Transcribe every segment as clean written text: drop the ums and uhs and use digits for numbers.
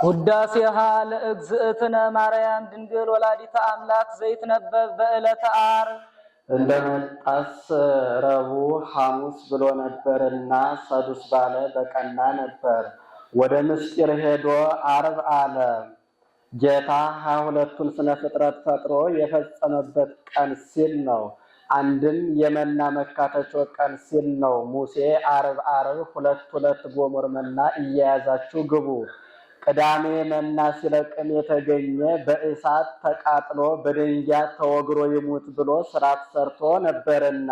ውዳሴሃ ለእግዝእትነ ማርያም ድንግል ወላዲተ አምላክ ዘይትነበብ በዕለተ ዓርብ። እንደመጣስ ረቡዕ ሐሙስ ብሎ ነበርና ሰዱስ ባለ በቀና ነበር። ወደ ምስጢር ሄዶ ዓርብ አለ። ጌታ 22ቱን ስነ ፍጥረት ፈጥሮ የፈጸመበት ቀን ሲል ነው። አንድም የመና መካተቾ ቀን ሲል ነው። ሙሴ ዓርብ ሁለት ጎሞር መና እየያዛችሁ ግቡ፣ ቅዳሜ መና ሲለቅም የተገኘ በእሳት ተቃጥሎ በድንጋይ ተወግሮ ይሙት ብሎ ስርዓት ሰርቶ ነበርና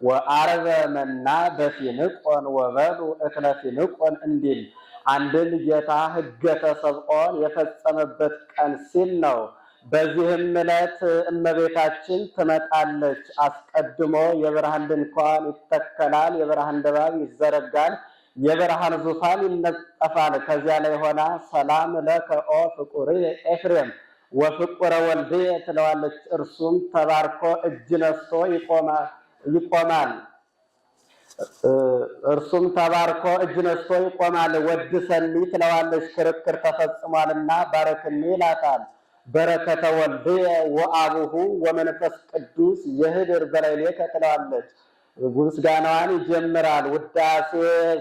ወዓርበ መና በፊንቆን ወበሉ እክለ ፊንቆን እንዲል አንድም ጌታ ሕገ ተሰብኦን የፈጸመበት ቀን ሲል ነው። በዚህም ዕለት እመቤታችን ትመጣለች። አስቀድሞ የብርሃን ድንኳን ይተከላል፣ የብርሃን ድባብ ይዘረጋል፣ የብርሃን ዙፋን ይነጠፋል። ከዚያ ላይ ሆና ሰላም ለከ ኦ ፍቁር ኤፍሬም ወፍቁረ ወልድ ትለዋለች። እርሱም ተባርኮ እጅ ነስቶ ይቆማል። ወድሰኒ ትለዋለች። ክርክር ተፈጽሟልና ባረክኒ ይላታል። በረከተ ወልድ ወአቡሁ ወመንፈስ ቅዱስ የህድር በላዕሌከ ትለዋለች። ምስጋናዋን ይጀምራል። ውዳሴ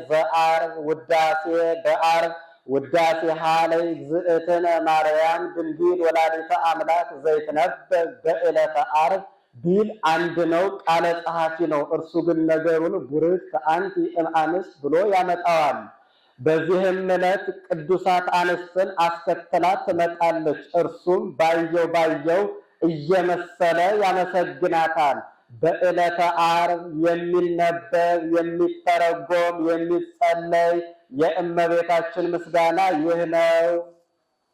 ዘዓርብ ውዳሴ በዓርብ ውዳሴ ሃለይ እግዝእትነ ማርያም ድንግል ወላዲተ አምላክ ዘይትነበብ በዕለተ ዓርብ ቢል አንድ ነው፣ ቃለ ጸሐፊ ነው። እርሱ ግን ነገሩን ቡርክት አንቲ እምአንስት ብሎ ያመጣዋል። በዚህም ዕለት ቅዱሳት አንስትን አስከትላ ትመጣለች። እርሱም ባየው እየመሰለ ያመሰግናታል። በዕለተ ዓርብ የሚነበብ የሚተረጎም የሚጸለይ የእመቤታችን ምስጋና ይህ ነው።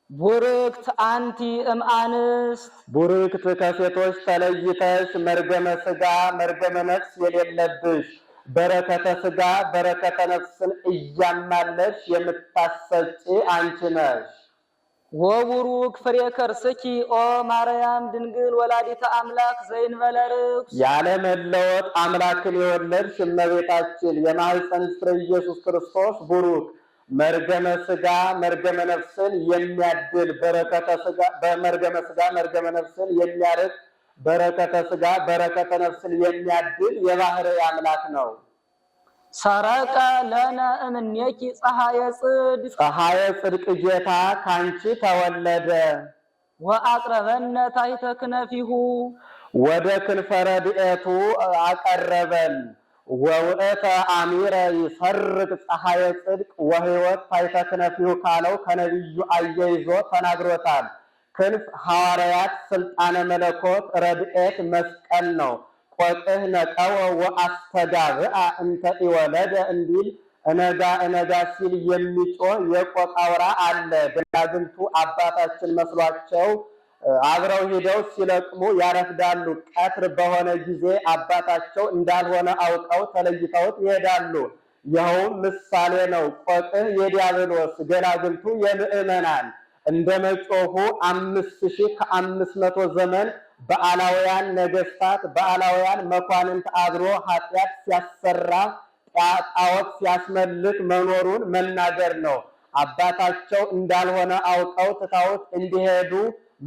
ቡርክት አንቲ እምአንስት፣ ቡርክት ከሴቶች ተለይተሽ መርገመ ሥጋ መርገመ ነፍስ የሌለብሽ በረከተ ሥጋ በረከተ ነፍስን እያማለሽ የምታሰጪ አንቺ ነሽ። ወቡሩክ ፍሬ ከርስኪ ኦ ማርያም ድንግል ወላዲተ አምላክ ዘይንበለ ርኩስ፣ ያለ መለወጥ አምላክን የወለድሽ እመቤታችን የማኅፀንሽ ፍሬ ኢየሱስ ክርስቶስ ቡሩክ መርገመ ሥጋ መርገመ ነፍስን የሚያድል በረከተ ሥጋ በመርገመ ሥጋ መርገመ ነፍስን የሚያርቅ በረከተ ሥጋ በረከተ ነፍስን የሚያድል የባህርይ አምላክ ነው። ሰረቀ ለነ እምኔኪ ፀሐየ ጽድቅ ጌታ ካንቺ ተወለደ። ወአቅረበነ ታሕተ ክነፊሁ ወደ ክንፈ ረድኤቱ አቀረበን። ወውእተ አሚረ ይሰርቅ ፀሐየ ጽድቅ ወሕይወት ታሕተ ክነፊሁ ካለው ከነቢዩ አያይዞ ተናግሮታል። ክንፍ ሐዋርያት ስልጣነ መለኮት ረድኤት መስቀል ነው። ቆጥህ ነቀወ ወአስተጋብአ እንተ ኢወለደ እንዲል እነጋ ሲል የሚጮህ የቆቅ አውራ አለ። ደናግልቱ አባታችን መስሏቸው አብረው ሂደው ሲለቅሙ ያረፍዳሉ። ቀትር በሆነ ጊዜ አባታቸው እንዳልሆነ አውቀው ተለይተውት ይሄዳሉ። ይኸውም ምሳሌ ነው። ቆጥህ የዲያብሎስ ገናግልቱ የምእመናን እንደ መጮሁ 5500 ዘመን በአላውያን ነገስታት በአላውያን መኳንንት አድሮ ኃጢአት ሲያሰራ ጣዖት ሲያስመልክ መኖሩን መናገር ነው። አባታቸው እንዳልሆነ አውቀው ትተውት እንዲሄዱ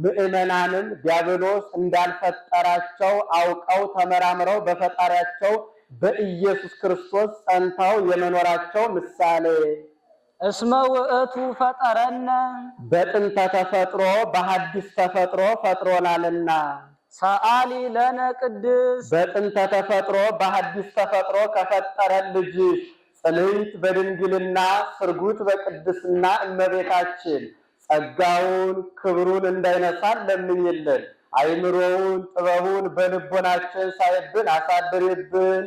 ምእመናንም ዲያብሎስ እንዳልፈጠራቸው አውቀው ተመራምረው በፈጣሪያቸው በኢየሱስ ክርስቶስ ጸንተው የመኖራቸው ምሳሌ። እስመ ውእቱ ፈጠረነ በጥንተ ተፈጥሮ በሐዲስ ተፈጥሮ ፈጥሮናልና። ሰአሊ ለነ ቅድስ በጥንተ ተፈጥሮ በሐዲስ ተፈጥሮ ከፈጠረን ልጅ ጽንዕት በድንግልና ስርጉት በቅድስና እመቤታችን ጸጋውን ክብሩን እንዳይነሳን ለምኝልን። አይምሮውን ጥበቡን በልቦናችን ሳይብን አሳድሪብን።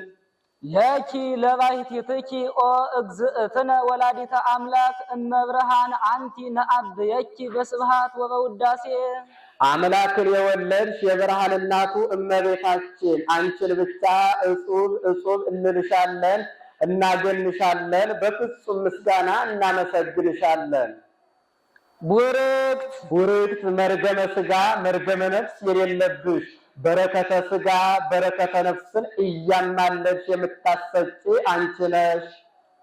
ለኪ ለባሕቲትኪ ኦ እግዝእትነ ወላዲተ አምላክ እመብርሃን አንቲ ነአብየኪ በስብሐት ወበውዳሴ። አምላክን የወለድሽ የብርሃን እናቱ እመቤታችን አንቺን ብቻ እጹብ እንልሻለን፣ እናገንሻለን፣ በፍጹም ምስጋና እናመሰግንሻለን። ቡርክት መርገመ ሥጋ መርገመ ነፍስ የሌለብሽ በረከተ ሥጋ በረከተ ነፍስን እያማለች የምታሰጪ አንቺ ነሽ።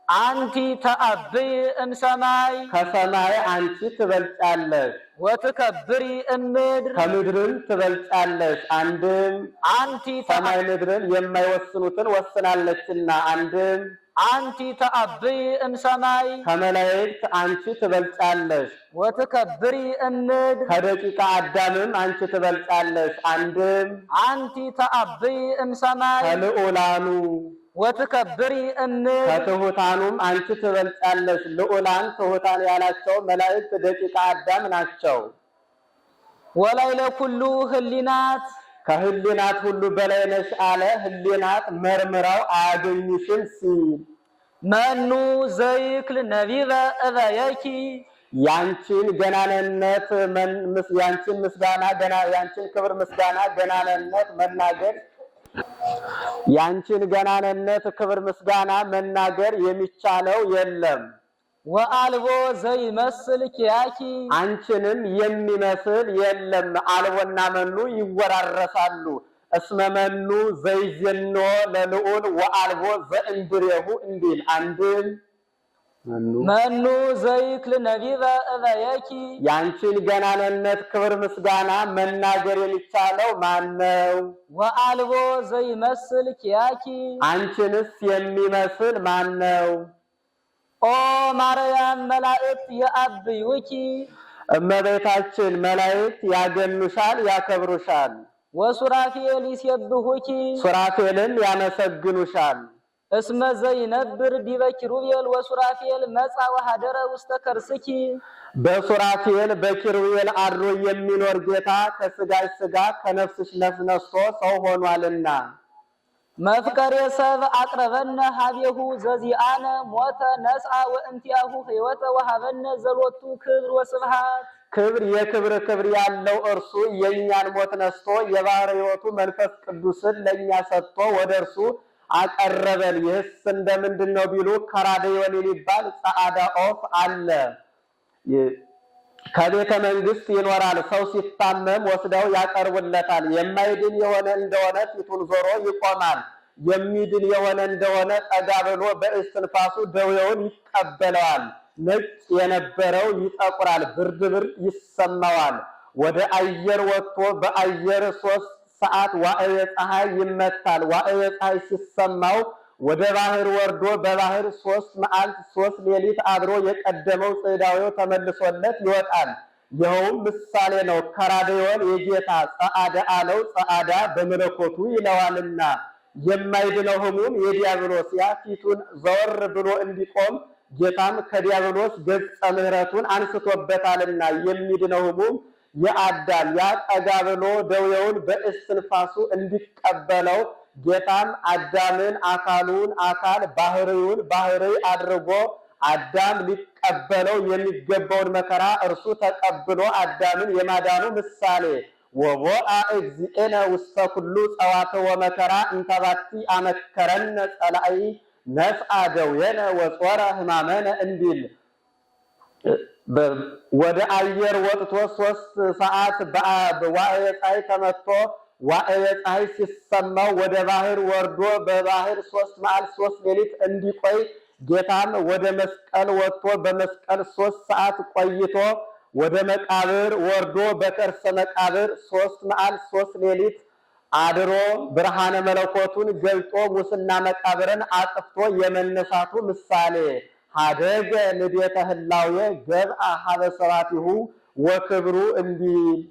አንቲ ተአብይ እምሰማይ ከሰማይ አንቺ ትበልጫለሽ። ወትከብሪ እምድር ከምድርም ትበልጫለሽ። አንድም አንቲ ሰማይ ምድርን የማይወስኑትን ወስናለችና። አንድም አንቲ ተአብይ እምሰማይ ከመላእክት አንቺ ትበልጫለሽ። ወትከብሪ እምድር ከደቂቀ አዳምም አንቺ ትበልጫለሽ። አንድም አንቲ ተአብይ እምሰማይ ከልዑላኑ ወትከብሪ እምድር ከትሑታኑም አንቺ ትበልጫለሽ። ልዑላን ትሑታን ያላቸው መላእክት ደቂቀ አዳም ናቸው። ወላይለ ኩሉ ህሊናት ከህሊናት ሁሉ በላይ ነሽ አለ። ህሊናት መርምረው አያገኙሽም ሲል መኑ ዘይክል ነቢበ እበየኪ ያንቺን ገናንነት ያንቺን ምስጋና ያንቺን ክብር ምስጋና ገናንነት መናገር ያንቺን ገናንነት ክብር ምስጋና መናገር የሚቻለው የለም። ወአልቦ ዘይመስል ኪያኪ አንቺንም የሚመስል የለም። አልቦና መኑ ይወራረሳሉ። እስመ መኑ ዘይዜኖ ለልዑል ወአልቦ ዘእንድሬሁ እንዲል። አንድም መኑ ዘይክል ነቢበ እበየኪ ያንቺን ገናንነት ክብር ምስጋና መናገር የሚቻለው ማነው? ወአልቦ ዘይመስል ኪያኪ አንቺንስ የሚመስል ማነው? ኦ ማርያም መላእክት የአብዩኪ እመቤታችን መላእክት ያገኑሻል፣ ያከብሩሻል። ወሱራፌል ይሴብሑኪ ሱራፌልም ያመሰግኑሻል። እስመ ዘይነብር ዲበ ኪሩቤል ወሱራፌል መጻ ወሀደረ ውስተ ከርስኪ በሱራፌል በኪሩቤል አድሮ የሚኖር ጌታ ከስጋሽ ስጋ ከነፍስሽ ነፍስ ነስቶ ሰው ሆኗልና። መፍቀሬ ሰብ አቅረበነ ሀቤሁ ዘዚአነ ሞተ ነስአ ወእንቲአሁ ሕይወተ ወሀበነ ዘሎቱ ክብር ወስብሐት። ክብር የክብር ክብር ያለው እርሱ የእኛን ሞት ነስቶ የባሕርይ ሕይወቱ መንፈስ ቅዱስን ለእኛ ሰጥቶ ወደ እርሱ አቀረበን። ይህስ እንደምንድን ነው ቢሉ ከራድዮን የሚባል ጸዓዳ ኦፍ አለ። ከቤተ መንግስት ይኖራል። ሰው ሲታመም ወስደው ያቀርቡለታል። የማይድን የሆነ እንደሆነ ፊቱን ዞሮ ይቆማል። የሚድን የሆነ እንደሆነ ጠጋ ብሎ በእስትንፋሱ ደዌውን ይቀበለዋል። ነጭ የነበረው ይጠቁራል፣ ብርድ ብርድ ይሰማዋል። ወደ አየር ወጥቶ በአየር 3 ሰዓት ዋዕየ ፀሐይ ይመታል። ዋዕየ ፀሐይ ሲሰማው ወደ ባህር ወርዶ በባህር 3 መዓልት 3 ሌሊት አድሮ የቀደመው ጽዳዌው ተመልሶለት ይወጣል። ይኸውም ምሳሌ ነው። ከራድዮን የጌታ ጸዓዳ አለው። ጸዓዳ በመለኮቱ ይለዋልና የማይድነው ሕሙም የዲያብሎስ ያ ፊቱን ዘወር ብሎ እንዲቆም ጌታም ከዲያብሎስ ገጸ ምሕረቱን አንስቶበታልና የሚድነው ሕሙም የአዳም ያ ጠጋ ብሎ ደዌውን በእስትንፋሱ እንዲቀበለው ጌታም አዳምን አካሉን አካል ባህሪውን ባህሪይ አድርጎ አዳም ሊቀበለው የሚገባውን መከራ እርሱ ተቀብሎ አዳምን የማዳኑ ምሳሌ ወቦአ እግዚእነ ውስተ ኩሉ ጸዋተ ወመከራ እንተባቲ አመከረነ ጸላኢ ነፍአ ደዌነ ወጾረ ሕማመነ እንዲል ወደ አየር ወጥቶ 3 ሰዓት በዋዕየ ፀሐይ ተመቶ ዋዕየ ፀሐይ ሲሰማው ወደ ባህር ወርዶ በባህር 3 መዓልት 3 ሌሊት እንዲቆይ ጌታም ወደ መስቀል ወጥቶ በመስቀል 3 ሰዓት ቆይቶ ወደ መቃብር ወርዶ በከርሰ መቃብር 3 መዓልት 3 ሌሊት አድሮ ብርሃነ መለኮቱን ገልጦ ሙስና መቃብርን አጥፍቶ የመነሳቱ ምሳሌ ሀደገ ንዴተ ህላዌ ገብአ ሀበ ሰባቲሁ ወክብሩ እንዲል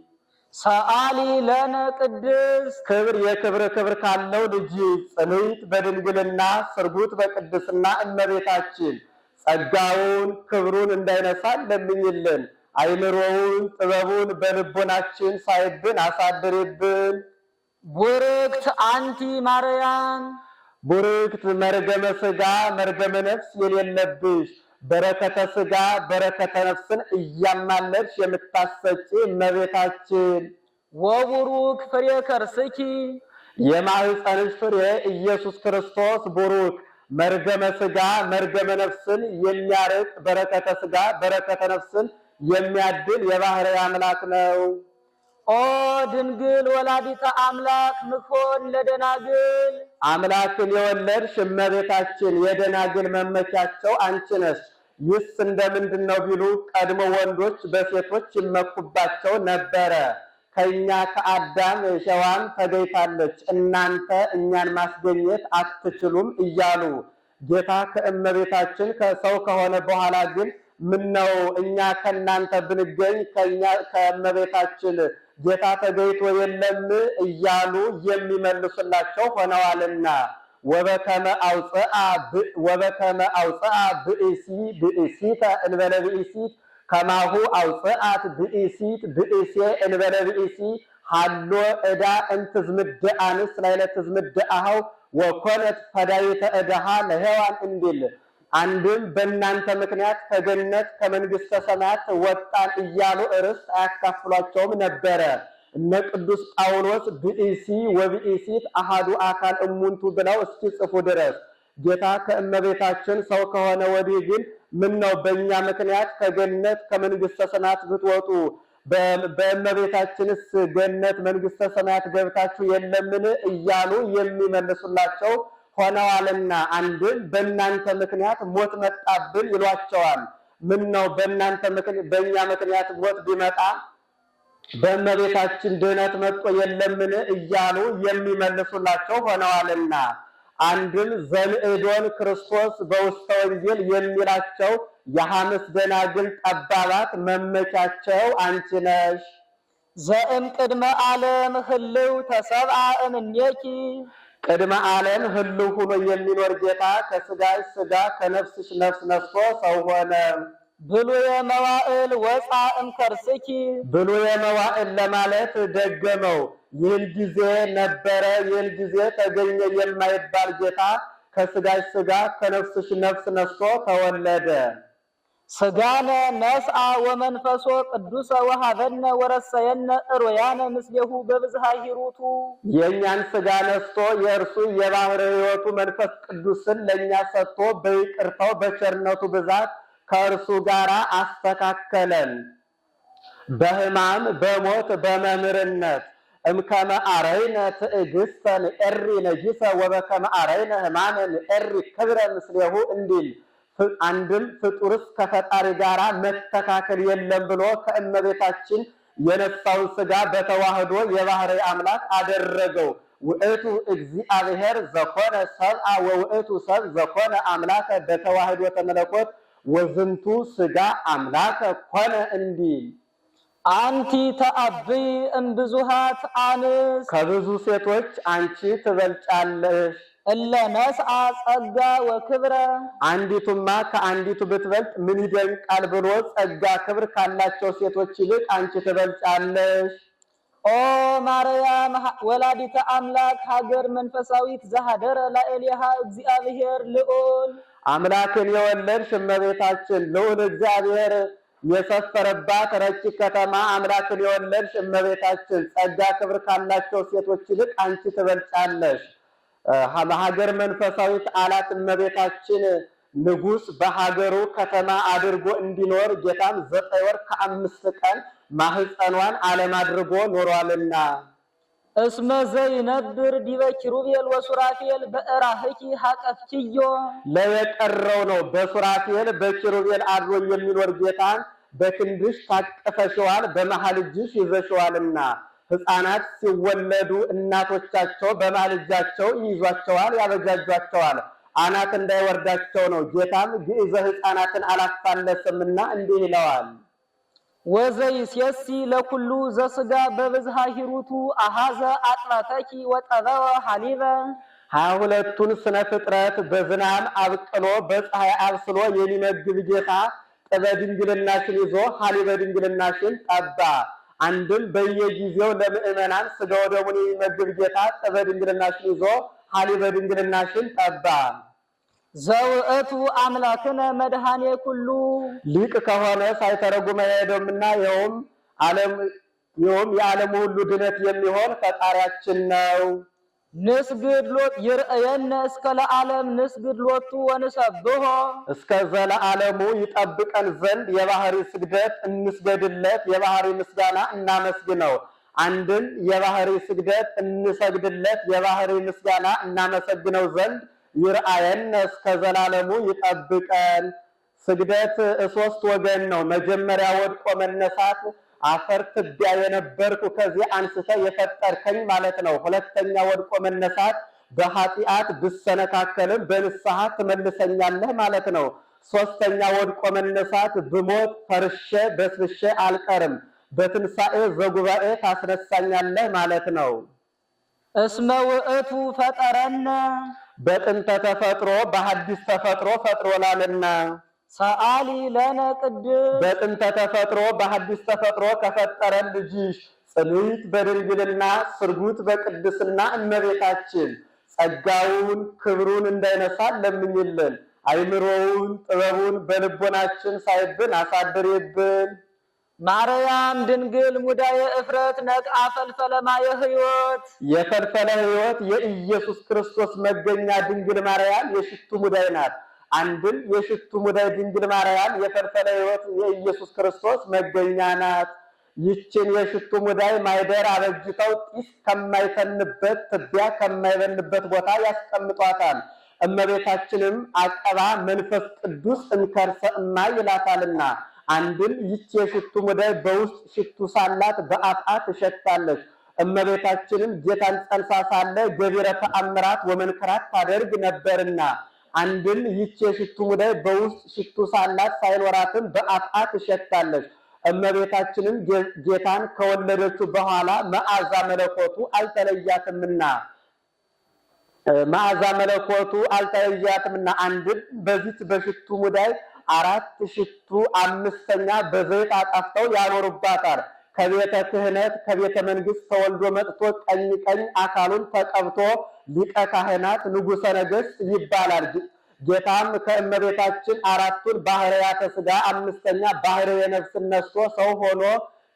ሰአሊ ለነ ቅድስ ክብር የክብር ክብር ካለው ልጅ ጽንዕት በድንግልና ስርጉት በቅድስና እመቤታችን ጸጋውን ክብሩን እንዳይነሳን ለምኝልን። አይምሮውን ጥበቡን በልቦናችን ሳይብን አሳድርብን። ቡርክት አንቲ ማርያም ቡርክት መርገመ ሥጋ መርገመ ነፍስ የሌለብሽ በረከተ ሥጋ በረከተ ነፍስን እያማለድሽ የምታሰጪ እመቤታችን ወቡሩክ ፍሬ ከርስኪ የማኅፀንሽ ፍሬ ኢየሱስ ክርስቶስ ቡሩክ መርገመ ሥጋ መርገመ ነፍስን የሚያርቅ በረከተ ሥጋ በረከተ ነፍስን የሚያድል የባሕርይ አምላክ ነው። ኦ ድንግል ወላዲተ አምላክ ንኮን ለደናግል አምላክን የወለድሽ እመቤታችን የደናግል መመኪያቸው አንቺ ነሽ። ይህስ እንደምንድን ነው ቢሉ ቀድሞ ወንዶች በሴቶች ይመኩባቸው ነበረ። ከኛ ከአዳም ሔዋን ተገኝታለች፣ እናንተ እኛን ማስገኘት አትችሉም እያሉ ጌታ ከእመቤታችን ከሰው ከሆነ በኋላ ግን ምነው እኛ ከእናንተ ብንገኝ ከእመቤታችን ጌታ ተገኝቶ የለም እያሉ የሚመልሱላቸው ሆነዋልና ወበከመ አውፅአ ብእሲ ብእሲተ እንበለ ብእሲት ከማሁ አውፅአት ብእሲት ብእሴ እንበለ ብእሲ ሃሎ ዕዳ እንትዝምድ አንስ ላይለ ትዝምድ አሃው ወኮነት ፈዳይተ ዕዳሃ ለሔዋን እንዲል አንድም በእናንተ ምክንያት ከገነት ከመንግስተ ሰማያት ወጣን እያሉ ርስት አያካፍሏቸውም ነበረ። እነ ቅዱስ ጳውሎስ ብእሲ ወብእሲት አሃዱ አካል እሙንቱ ብለው እስኪጽፉ ድረስ ጌታ ከእመቤታችን ሰው ከሆነ ወዲህ ግን ምን ነው በእኛ ምክንያት ከገነት ከመንግስተ ሰማያት ብትወጡ በእመቤታችንስ ገነት መንግስተ ሰማያት ገብታችሁ የለምን እያሉ የሚመልሱላቸው ሆነዋልና አንድም በእናንተ ምክንያት ሞት መጣብን ይሏቸዋል። ምን ነው በእኛ ምክንያት ሞት ቢመጣ በእመቤታችን ድህነት መጥቶ የለምን እያሉ የሚመልሱላቸው ሆነዋልና አንድም ዘምዕዶን ክርስቶስ በውስተ ወንጌል የሚላቸው የሐምስ ደናግል ጠባባት መመኪያቸው አንቺ ነሽ። ዘእም ቅድመ ዓለም ህልው ተሰብአ እምኔኪ ቅድመ ዓለም ህልው ሆኖ የሚኖር ጌታ ከስጋሽ ስጋ ከነፍስሽ ነፍስ ነስቶ ሰው ሆነ። ብሉየ መዋዕል ወፃ እምከርስኪ ብሉየ መዋዕል ለማለት ደገመው። ይህን ጊዜ ነበረ ይህን ጊዜ ተገኘ የማይባል ጌታ ከስጋሽ ስጋ ከነፍስሽ ነፍስ ነስቶ ተወለደ። ስጋነ ነስአ ወመንፈሶ ቅዱሰ ወሀበነ ወረሰየነ እሮያነ ምስሌሁ በብዝሃ ሂሩቱ የእኛን ስጋ ነስቶ የእርሱ የባህር ሕይወቱ መንፈስ ቅዱስን ለእኛ ሰጥቶ በይቅርታው በቸርነቱ ብዛት ከእርሱ ጋር አስተካከለን። በሕማም በሞት በመምህርነት እምከመ አረይነ ትዕግስተ ንዕሪ ነጊሰ ወበከመ አረይነ ሕማመ ንዕሪ ክብረ ምስሌሁ እንዲል አንድም ፍጡርስ ከፈጣሪ ጋር መስተካከል የለም ብሎ ከእመቤታችን የነሳውን ስጋ በተዋህዶ የባህሪ አምላክ አደረገው። ውእቱ እግዚአብሔር ዘኮነ ሰብአ ወውእቱ ሰብ ዘኮነ አምላከ በተዋህዶ ተመለኮት ወዝንቱ ስጋ አምላከ ኮነ እንዲል አንቲ ተአብይ እምብዙሃት አንስ ከብዙ ሴቶች አንቺ ትበልጫለሽ። እለ ነስአ ጸጋ ወክብረ አንዲቱማ ከአንዲቱ ብትበልጥ ምን ይደንቃል ብሎ ጸጋ ክብር ካላቸው ሴቶች ይልቅ አንቺ ትበልጫለሽ። ኦ ማርያም ወላዲተ አምላክ ሀገር መንፈሳዊት ዘሀደረ ላዕሌሃ እግዚአብሔር ልዑል አምላክን የወለድሽ እመቤታችን ልዑል እግዚአብሔር የሰፈረባት ረቂቅ ከተማ አምላክን የወለድሽ እመቤታችን ጸጋ ክብር ካላቸው ሴቶች ይልቅ አንቺ ትበልጫለሽ። ሀገር መንፈሳዊት አላት እመቤታችን ንጉሥ በሀገሩ ከተማ አድርጎ እንዲኖር ጌታም 9 ወር ከ5 ቀን ማህፀኗን ዓለም አድርጎ ኖሯልና እስመ ዘይነብር ዲበ ኪሩቤል ወሱራፌል በእራህኪ ሀቀፍኪዮ ለየቀረው ነው በሱራፌል በኪሩቤል አድሮ የሚኖር ጌታን በክንድሽ ታቀፈሽዋል በመሃል እጅሽ ይዘሽዋልና ሕፃናት ሲወለዱ እናቶቻቸው በመሃል እጃቸው ይይዟቸዋል ያበጃጇቸዋል አናት እንዳይወርዳቸው ነው። ጌታም ግዕዘ ሕፃናትን አላፋለሰምና እንዲህ ይለዋል ወዘይሴሲ ለኩሉ ዘስጋ በብዝሃ ሂሩቱ አሃዘ አጥራተኪ ወጠበወ ሐሊበ 22ቱን ስነ ፍጥረት በዝናብ አብቅሎ በፀሐይ አብስሎ የሚመግብ ጌታ ጥበ ድንግልናሽን ይዞ ሐሊበ ድንግልናሽን ጠባ። አንድም በየጊዜው ለምእመናን ስጋ ወደሙን የሚመግብ ጌታ ጥበ ድንግልናሽን ይዞ ሐሊበ ድንግልናሽን ጠባ። ዘውእቱ አምላክነ መድኃኔ ኩሉ ሊቅ ከሆነ ሳይተረጉመ አይሄድምና ይኸውም የዓለም ሁሉ ድነት የሚሆን ፈጣሪያችን ነው። ንስግድ ሎት ይርአየነ እስከ ለዓለም ንስግድ ሎቱ ወንሰብሖ እስከ ዘለዓለሙ ይጠብቀን ዘንድ የባህሪ ስግደት እንስገድለት የባህሪ ምስጋና እናመስግነው። አንድም የባህሪ ስግደት እንሰግድለት የባህሪ ምስጋና እናመሰግነው ዘንድ ይርአየን እስከ ዘላለሙ ይጠብቀን። ስግደት ሶስት ወገን ነው። መጀመሪያ ወድቆ መነሳት አፈር ትቢያ የነበርኩ ከዚህ አንስተ የፈጠርከኝ ማለት ነው። ሁለተኛ ወድቆ መነሳት በኃጢአት ብሰነካከልም በንስሐ ትመልሰኛለህ ማለት ነው። ሶስተኛ ወድቆ መነሳት ብሞት ፈርሼ በስብሼ አልቀርም በትንሣኤ ዘጉባኤ ታስነሳኛለህ ማለት ነው። እስመ ውእቱ ፈጠረነ በጥንተ ተፈጥሮ በሐዲስ ተፈጥሮ ፈጥሮናልና። ሰአሊ ለነ ቅድስ በጥንተ ተፈጥሮ በሐዲስ ተፈጥሮ ከፈጠረን ልጅሽ ጽንዕት በድንግልና ስርጉት በቅድስና እመቤታችን ጸጋውን ክብሩን እንዳይነሳን ለምኝልን። አይምሮውን ጥበቡን በልቦናችን ሳይብን አሳድሬብን። ማርያም ድንግል ሙዳየ እፍረት ነቅአ ፈልፈለ ማየ ሕይወት የፈልፈለ ሕይወት የኢየሱስ ክርስቶስ መገኛ ድንግል ማርያም የሽቱ ሙዳይ ናት። አንድም የሽቱ ሙዳይ ድንግል ማርያም የፈልፈለ ሕይወት የኢየሱስ ክርስቶስ መገኛ ናት። ይችን የሽቱ ሙዳይ ማይደር አበጅተው ጢስ ከማይተንበት ትቢያ ከማይበንበት ቦታ ያስቀምጧታል። እመቤታችንም አቀባ መንፈስ ቅዱስ እንከርሰ እማ ይላታልና። አንድም ይች የሽቱ ሙዳይ በውስጥ ሽቱ ሳላት በአፍአ ትሸታለች። እመቤታችንም ጌታን ጸንሳ ሳለ ገቢረ ተአምራት ወመንክራት ታደርግ ነበርና። አንድም ይች የሽቱ ሙዳይ በውስጥ ሽቱ ሳላት ሳይኖራትም በአፍአ ትሸታለች። እመቤታችንም ጌታን ከወለደችው በኋላ መዓዛ መለኮቱ አልተለያትምና አንድም በዚች በሽቱ ሙዳይ 4 ሽቱ 5ኛ በዘይት አጣፍተው ያኖሩባታል። ከቤተ ክህነት ከቤተ መንግስት ተወልዶ መጥቶ ቀኝ ቀኝ አካሉን ተቀብቶ ሊቀ ካህናት ንጉሠ ነገሥት ይባላል። ጌታም ከእመቤታችን 4ቱን ባህርያተ ሥጋ 5ኛ ባህርየ ነፍስን ነስቶ ሰው ሆኖ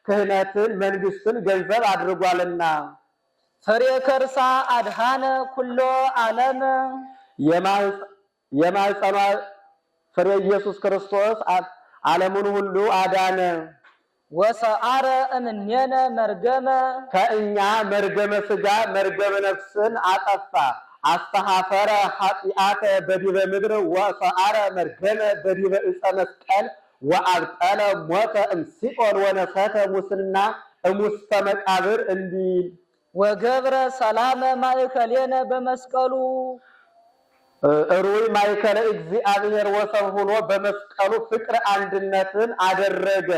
ክህነትን መንግስትን ገንዘብ አድርጓልና። ፍሬ ከርሳ አድሃነ ኩሎ ዓለም የማኅፀኗ ፍሬ ኢየሱስ ክርስቶስ ዓለሙን ሁሉ አዳነ። ወሰአረ እምኔነ መርገመ ከእኛ መርገመ ሥጋ መርገመ ነፍስን አጠፋ። አስተሐፈረ ኃጢአተ በዲበ ምድር ወሰአረ መርገመ በዲበ ዕፀ መስቀል ወአብጠለ ሞተ እምሲኦል ወነሰተ ሙስና እሙስተ መቃብር እንዲል ወገብረ ሰላመ ማእከሌነ በመስቀሉ ሩይ ማእከለ እግዚአብሔር ወሰብ ሆኖ በመስቀሉ ፍቅር አንድነትን አደረገ።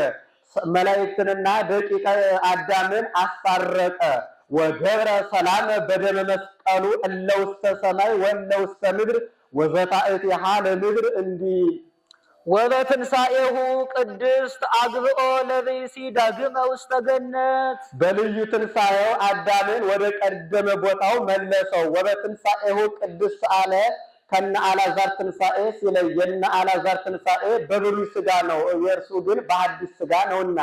መላእክትንና ደቂቀ አዳምን አስታረቀ። ወገብረ ሰላመ በደመ መስቀሉ እለ ውስተ ሰማይ ወእለ ውስተ ምድር ወዘታእቲሃ ለምድር እንዲል ወበትንሣኤሁ ቅድስት አግብኦ ለብእሲ ዳግመ ውስተ ገነት በልዩ ትንሣኤው አዳምን ወደ ቀደመ ቦታው መለሰው። ወበትንሣኤሁ ቅድስት አለ ከነ አልዓዛር ትንሣኤ ሲለይ የነ አልዓዛር ትንሣኤ በብሉይ ሥጋ ነው፣ የእርሱ ግን በሐዲስ ሥጋ ነውና።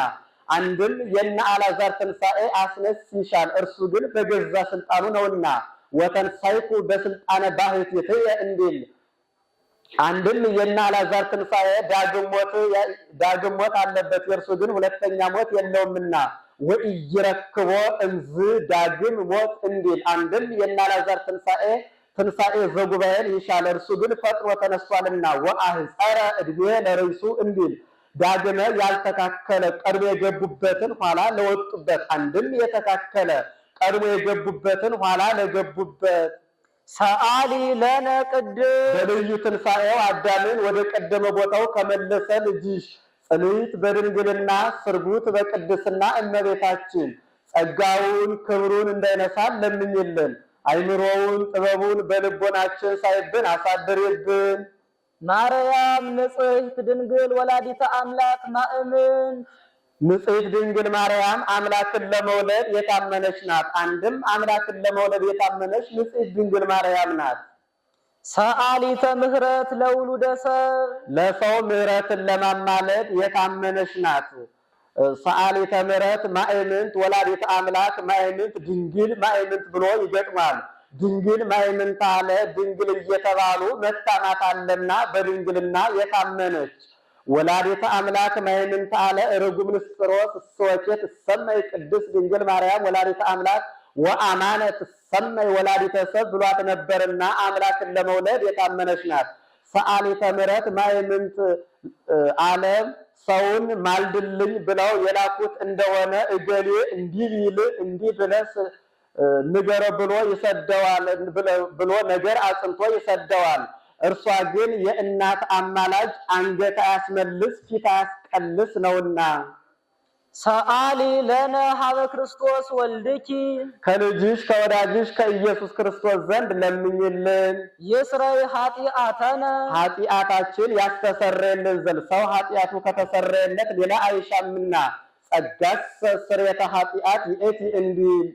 አንድም የነ አልዓዛር ትንሣኤ አስነስ ይሻል፣ እርሱ ግን በገዛ ስልጣኑ ነውና። ወተንሣይኩ በስልጣነ ባሕቲትየ እንዲል አንድም የነ አልዓዛር ትንሣኤ ዳግም ሞት አለበት፣ የእርሱ ግን ሁለተኛ ሞት የለውምና። ወኢይረክቦ እንዝ ዳግም ሞት እንዲል አንድም የነ አልዓዛር ትንሣኤ ዘጉባኤን ይሻል፣ እርሱ ግን ፈጥኖ ተነስቷልና። ወአህፀረ ዕድሜ ለርእሱ እንዲል ዳግመ ያልተካከለ ቀድሞ የገቡበትን ኋላ ለወጡበት፣ አንድም የተካከለ ቀድሞ የገቡበትን ኋላ ለገቡበት። ሰአሊ ለነ ቅድስ በልዩ ትንሣኤው አዳምን ወደ ቀደመ ቦታው ከመለሰ ልጅሽ ጽንዕት በድንግልና ስርጉት በቅድስና እመቤታችን ጸጋውን ክብሩን እንዳይነሳን ለምኝልን። አይምሮውን ጥበቡን በልቦናችን ሳይብን አሳድርብን። ማርያም ንጽሕት ድንግል ወላዲተ አምላክ ማእምንት ንጽሕት ድንግል ማርያም አምላክን ለመውለድ የታመነች ናት። አንድም አምላክን ለመውለድ የታመነች ንጽሕት ድንግል ማርያም ናት። ሰአሊተ ምሕረት ለውሉደ ሰብ ለሰው ምሕረትን ለማማለድ የታመነች ናት። ሰአሊተ ምሕረት ማእምንት ወላዲተ አምላክ ማእምንት ድንግል ማእምንት ብሎ ይገጥማል። ድንግል ማእምንት አለ ድንግል እየተባሉ መታማት አለና በድንግልና የታመነች። ወላዲተ አምላክ ማይምንት አለ ርጉም ንስጥሮስ እሰወኬት ትሰመይ ቅድስት ድንግል ማርያም ወላዲተ አምላክ ወአማነ ትሰመይ ወላዲተ ሰብ ብሏት ነበርና አምላክን ለመውለድ የታመነች ናት። ሰአሊተ ምሕረት ማይምንት ዓለም ሰውን ማልድልኝ ብለው የላኩት እንደሆነ እገሌ እንዲህ ቢል እንዲህ ብለስ ንገረ ብሎ ይሰደዋል ብሎ ነገር አጽንቶ ይሰደዋል። እርሷ ግን የእናት አማላጅ አንገት አያስመልስ ፊት አያስቀልስ ነውና። ሰአሊ ለነ ሀበ ክርስቶስ ወልድኪ ከልጅሽ ከወዳጅሽ ከኢየሱስ ክርስቶስ ዘንድ ለምኝልን። ይስረይ ኃጢአተነ ኃጢአታችን ያስተሰረየልን ዘንድ ሰው ኃጢአቱ ከተሰረየለት ሌላ አይሻምና ጸጋስ ስርየተ ኃጢአት ይእቲ እንዲል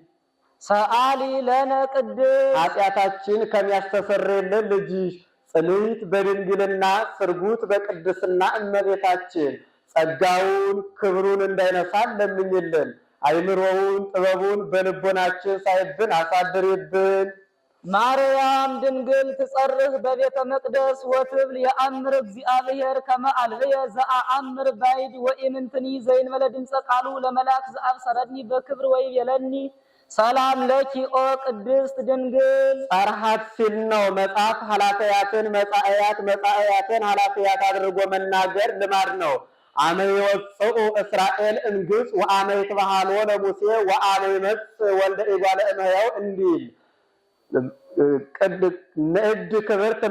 ሰአሊ ለነ ቅድስት ኃጢአታችን ከሚያስተሰረየልን ልጅሽ ጽንዕት በድንግልና ስርጉት በቅድስና እመቤታችን ጸጋውን ክብሩን እንዳይነሳን ለምኝልን። አይምሮውን ጥበቡን በልቦናችን ሳይብን አሳድሪብን። ማርያም ድንግል ትጸርህ በቤተ መቅደስ ወትብል የአምር እግዚአብሔር ከመ አልብየ ዘአአምር ባይድ ወኢምንትኒ ዘእንበለ ድምፀ ቃሉ ለመላክ ዘአብሰረኒ በክብር ወይቤለኒ ሰላም ለኪ ኦ ቅድስት ድንግል። ጸርሃት ሲል ነው መጽሐፍ ኃላፊያትን መጻእያት መጻእያትን ኃላፊያት አድርጎ መናገር ልማድ ነው። አመ ይወፅኡ እስራኤል እንግጽ ወአመ ይትበሃሎ ለሙሴ ወአመ ይመጽእ ወልደ እጓለ እመሕያው እንዲል ንዕድ ክብርት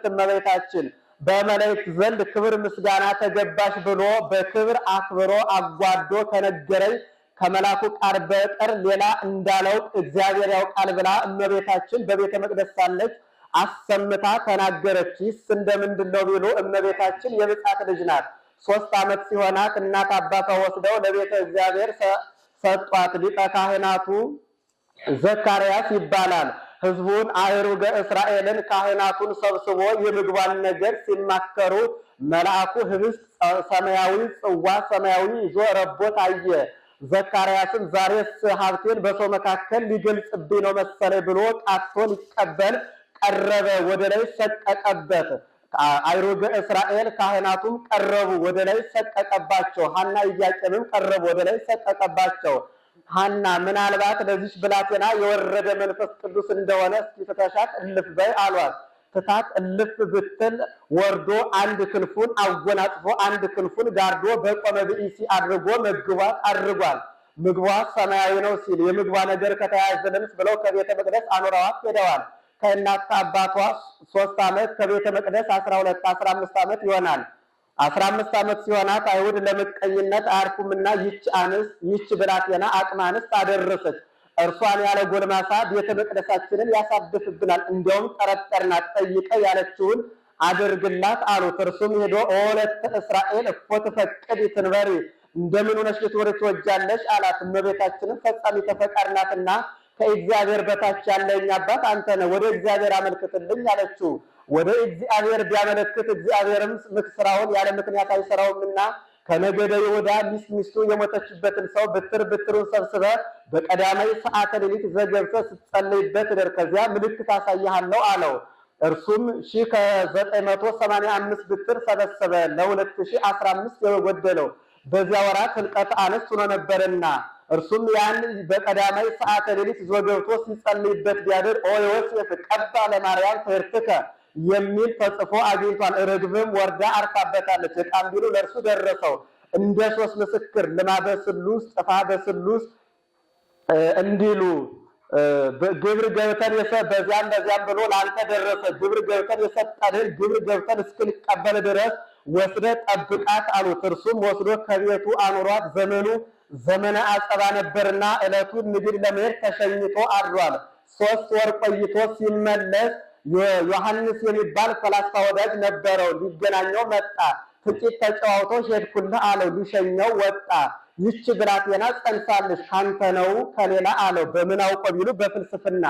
እመቤታችን በመላእክት ዘንድ ክብር ምስጋና ተገባሽ ብሎ በክብር አክብሮ አጓዶ ከነገረኝ ከመላኩ ቃል በቀር ሌላ እንዳላውቅ እግዚአብሔር ያውቃል ብላ እመቤታችን በቤተ መቅደስ ሳለች አሰምታ ተናገረች። ይህስ እንደምንድን ነው ቢሉ እመቤታችን የብጻት ልጅ ናት። 3 ዓመት ሲሆናት እናት አባቷ ወስደው ለቤተ እግዚአብሔር ሰጧት። ሊቀ ካህናቱ ዘካርያስ ይባላል። ሕዝቡን አእሩገ እስራኤልን ካህናቱን ሰብስቦ የምግባን ነገር ሲማከሩ መልአኩ ህብስት ሰማያዊ ጽዋ ሰማያዊ ይዞ ረቦት አየ። ዘካርያስም ዛሬስ ሀብቴን በሰው መካከል ሊገልጽብኝ ነው መሰለ ብሎ ቃቶ ሊቀበል ቀረበ። ወደ ላይ ሰቀቀበት። አእሩገ እስራኤል ካህናቱም ቀረቡ፣ ወደ ላይ ሰቀቀባቸው። ሐና ኢያቄምም ቀረቡ፣ ወደ ላይ ሰቀቀባቸው። ሐና ምናልባት ለዚች ብላቴና የወረደ መንፈስ ቅዱስ እንደሆነ እስኪ ፍተሻት እልፍ በይ አሏት። ፍታት እልፍ ብትል ወርዶ አንድ ክንፉን አጎናጽፎ አንድ ክንፉን ጋርዶ በቆመ ብኢሲ አድርጎ መግቧት አድርጓል። ምግቧት ሰማያዊ ነው ሲል የምግቧ ነገር ከተያዘልንስ ብለው ከቤተ መቅደስ አኖረዋት ሄደዋል። ከእናት ከአባቷ 3 ዓመት ከቤተ መቅደስ 12 15 ዓመት ይሆናል። 15 ዓመት ሲሆናት አይሁድ ለምቀኝነት አያርፉምና ይህች ብላቴና አቅመ አንስት አደረሰች። እርሷን ያለ ጎልማሳ ቤተ መቅደሳችንን ያሳድፍብናል፣ እንዲያውም ጠረጠርናት፣ ጠይቀ ያለችውን አድርግላት አሉት። እርሱም ሄዶ ወለተ እስራኤል እፎ ትፈቅድ ትንበሪ እንደምን ሆነሽ ልትወሪ ትወጃለሽ አላት። እመቤታችንን ፈጻሚ ተፈቃሪ ናትና ከእግዚአብሔር በታች ያለኝ አባት አንተ ነህ፣ ወደ እግዚአብሔር አመልክትልኝ አለችው። ወደ እግዚአብሔር ቢያመለክት እግዚአብሔርም ስራውን ያለ ምክንያት አይሰራውምና ከነገደ ይሁዳ ሚስቱ የሞተችበትን ሰው ብትሩን ሰብስበ በቀዳማይ ሰዓተ ሌሊት ዘገብተህ ስትጸልይበት እደር፣ ከዚያ ምልክት አሳይሃለሁ አለው። እርሱም 1985 ብትር ሰበሰበ፣ ለ2015 የጎደለው በዚያ ወራት ህልቀተ አንስት ሆኖ ነበርና እርሱም ያን በቀዳማይ ሰዓተ ሌሊት ዘገብቶ ሲጸልይበት ቢያድር ኦ ዮሴፍ ቀባ ለማርያም ትርትከ የሚል ተጽፎ አግኝቷል። ርግብም ወርዳ አርፋበታለች። ዕቃም ቢሉ ለእርሱ ደረሰው። እንደ 3 ምስክር ልማደ ስሉስ ጥፋ በስሉስ እንዲሉ ግብር ገብተን በዚያም ብሎ ላንተ ደረሰ። ግብር ገብተን የሰጠንን ግብር ገብተን እስክንቀበል ድረስ ወስደ ጠብቃት አሉት። እርሱም ወስዶ ከቤቱ አኑሯት። ዘመነ አጸባ ነበርና ዕለቱን ንግድ ለመሄድ ተሸኝቶ አድሯል። 3 ወር ቆይቶ ሲመለስ ዮሐንስ የሚባል ፈላስፋ ወዳጅ ነበረው። ሊገናኘው መጣ። ጥቂት ተጨዋውቶ ሄድኩልህ አለው። ሊሸኘው ወጣ። ይህች ብላቴና ጸንሳለች፣ ካንተ ነው ከሌላ አለው። በምን አውቆ ቢሉ በፍልስፍና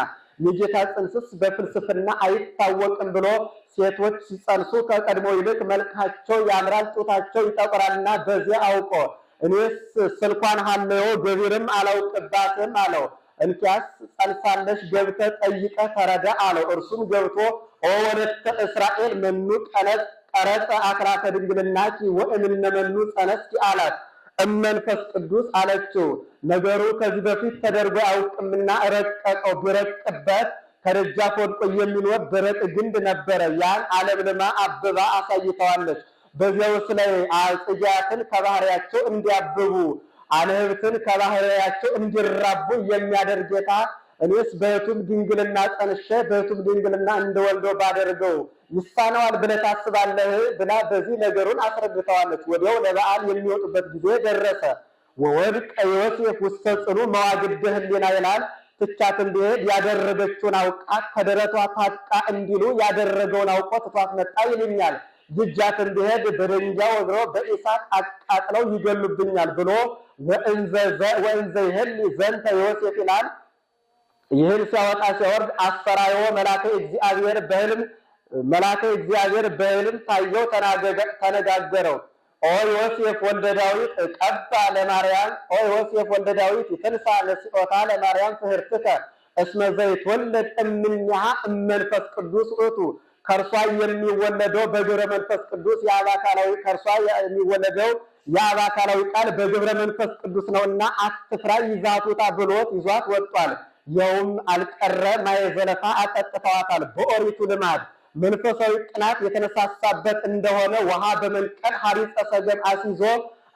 የጌታ ጽንስስ በፍልስፍና አይታወቅም ብሎ ሴቶች ሲጸንሱ ከቀድሞ ይልቅ መልካቸው ያምራል፣ ጡታቸው ይጠቁራልና በዚያ አውቆ እኔስ ስልኳን ሀለዮ ገቢርም አላውቅባትም አለው። እንኪያስ ጸንሳለሽ ገብተህ ጠይቀህ ተረዳ አለው። እርሱም ገብቶ ኦ ወለተ እስራኤል መኑ ቀረጸ አክራተ ድንግልናኪ ወእምነ መኑ ጸነስኪ አላት። እመንፈስ ቅዱስ አለችው። ነገሩ ከዚህ በፊት ተደርጎ አያውቅምና ረቀቀው። ቢረቅበት ከደጃፍ ወድቆ የሚኖር ደረቅ ግንድ ነበረ። ያን አለምልማ አብባ አሳይተዋለች። በዚያውስ ላይ ጽጌያትን ከባህሪያቸው እንዲያብቡ አልህብትን ከባህሪያቸው እንዲራቡ የሚያደርግ ጌታ እኔስ በሕቱም ድንግልና ጸንሼ በሕቱም ድንግልና እንደወልደው ባደርገው ይሳነዋል ብለህ ታስባለህ ብላ በዚህ ነገሩን አስረድተዋለች። ወዲያው ለበዓል የሚወጡበት ጊዜ ደረሰ። ወወድቀ ዮሴፍ ውስተ ጽኑ መዋግደ ሕሊና ይላል። ትቻት እንዲሄድ ያደረገችውን አውቃ ከደረቷ ታቃ እንዲሉ ያደረገውን አውቆ ትቷት መጣ ይልኛል። ይጃት እንዲሄድ በድንጋይ ወግሮ በእሳት አቃጥለው ይገሉብኛል ብሎ ወእንዘ ይህል ዘንተ ዮሴፍ ይላል። ይህን ሲያወጣ ሲያወርድ አፈራዮ መልአከ እግዚአብሔር በሕልም ታየው፣ ተነጋገረው። ኦ ዮሴፍ ወልደ ዳዊት ቀባ ለማርያም ኦ ዮሴፍ ወልደ ዳዊት ይትንሣ ለስጦታ ለማርያም ፍህርትከ እስመ ዘይትወለድ እምኔሃ እመንፈስ ቅዱስ ውእቱ። ከእርሷ የሚወለደው በግብረ መንፈስ ቅዱስ ከእርሷ የሚወለደው የአብ አካላዊ ቃል በግብረ መንፈስ ቅዱስ ነውና አትፍራ ይዛቱታ ብሎት ይዟት ወጥቷል። ያውም አልቀረ ማየ ዘለፋ አጠጥተዋታል። በኦሪቱ ልማድ መንፈሳዊ ቅናት የተነሳሳበት እንደሆነ ውሃ በመንቀል ሐሪጸ ሰገም አስይዞ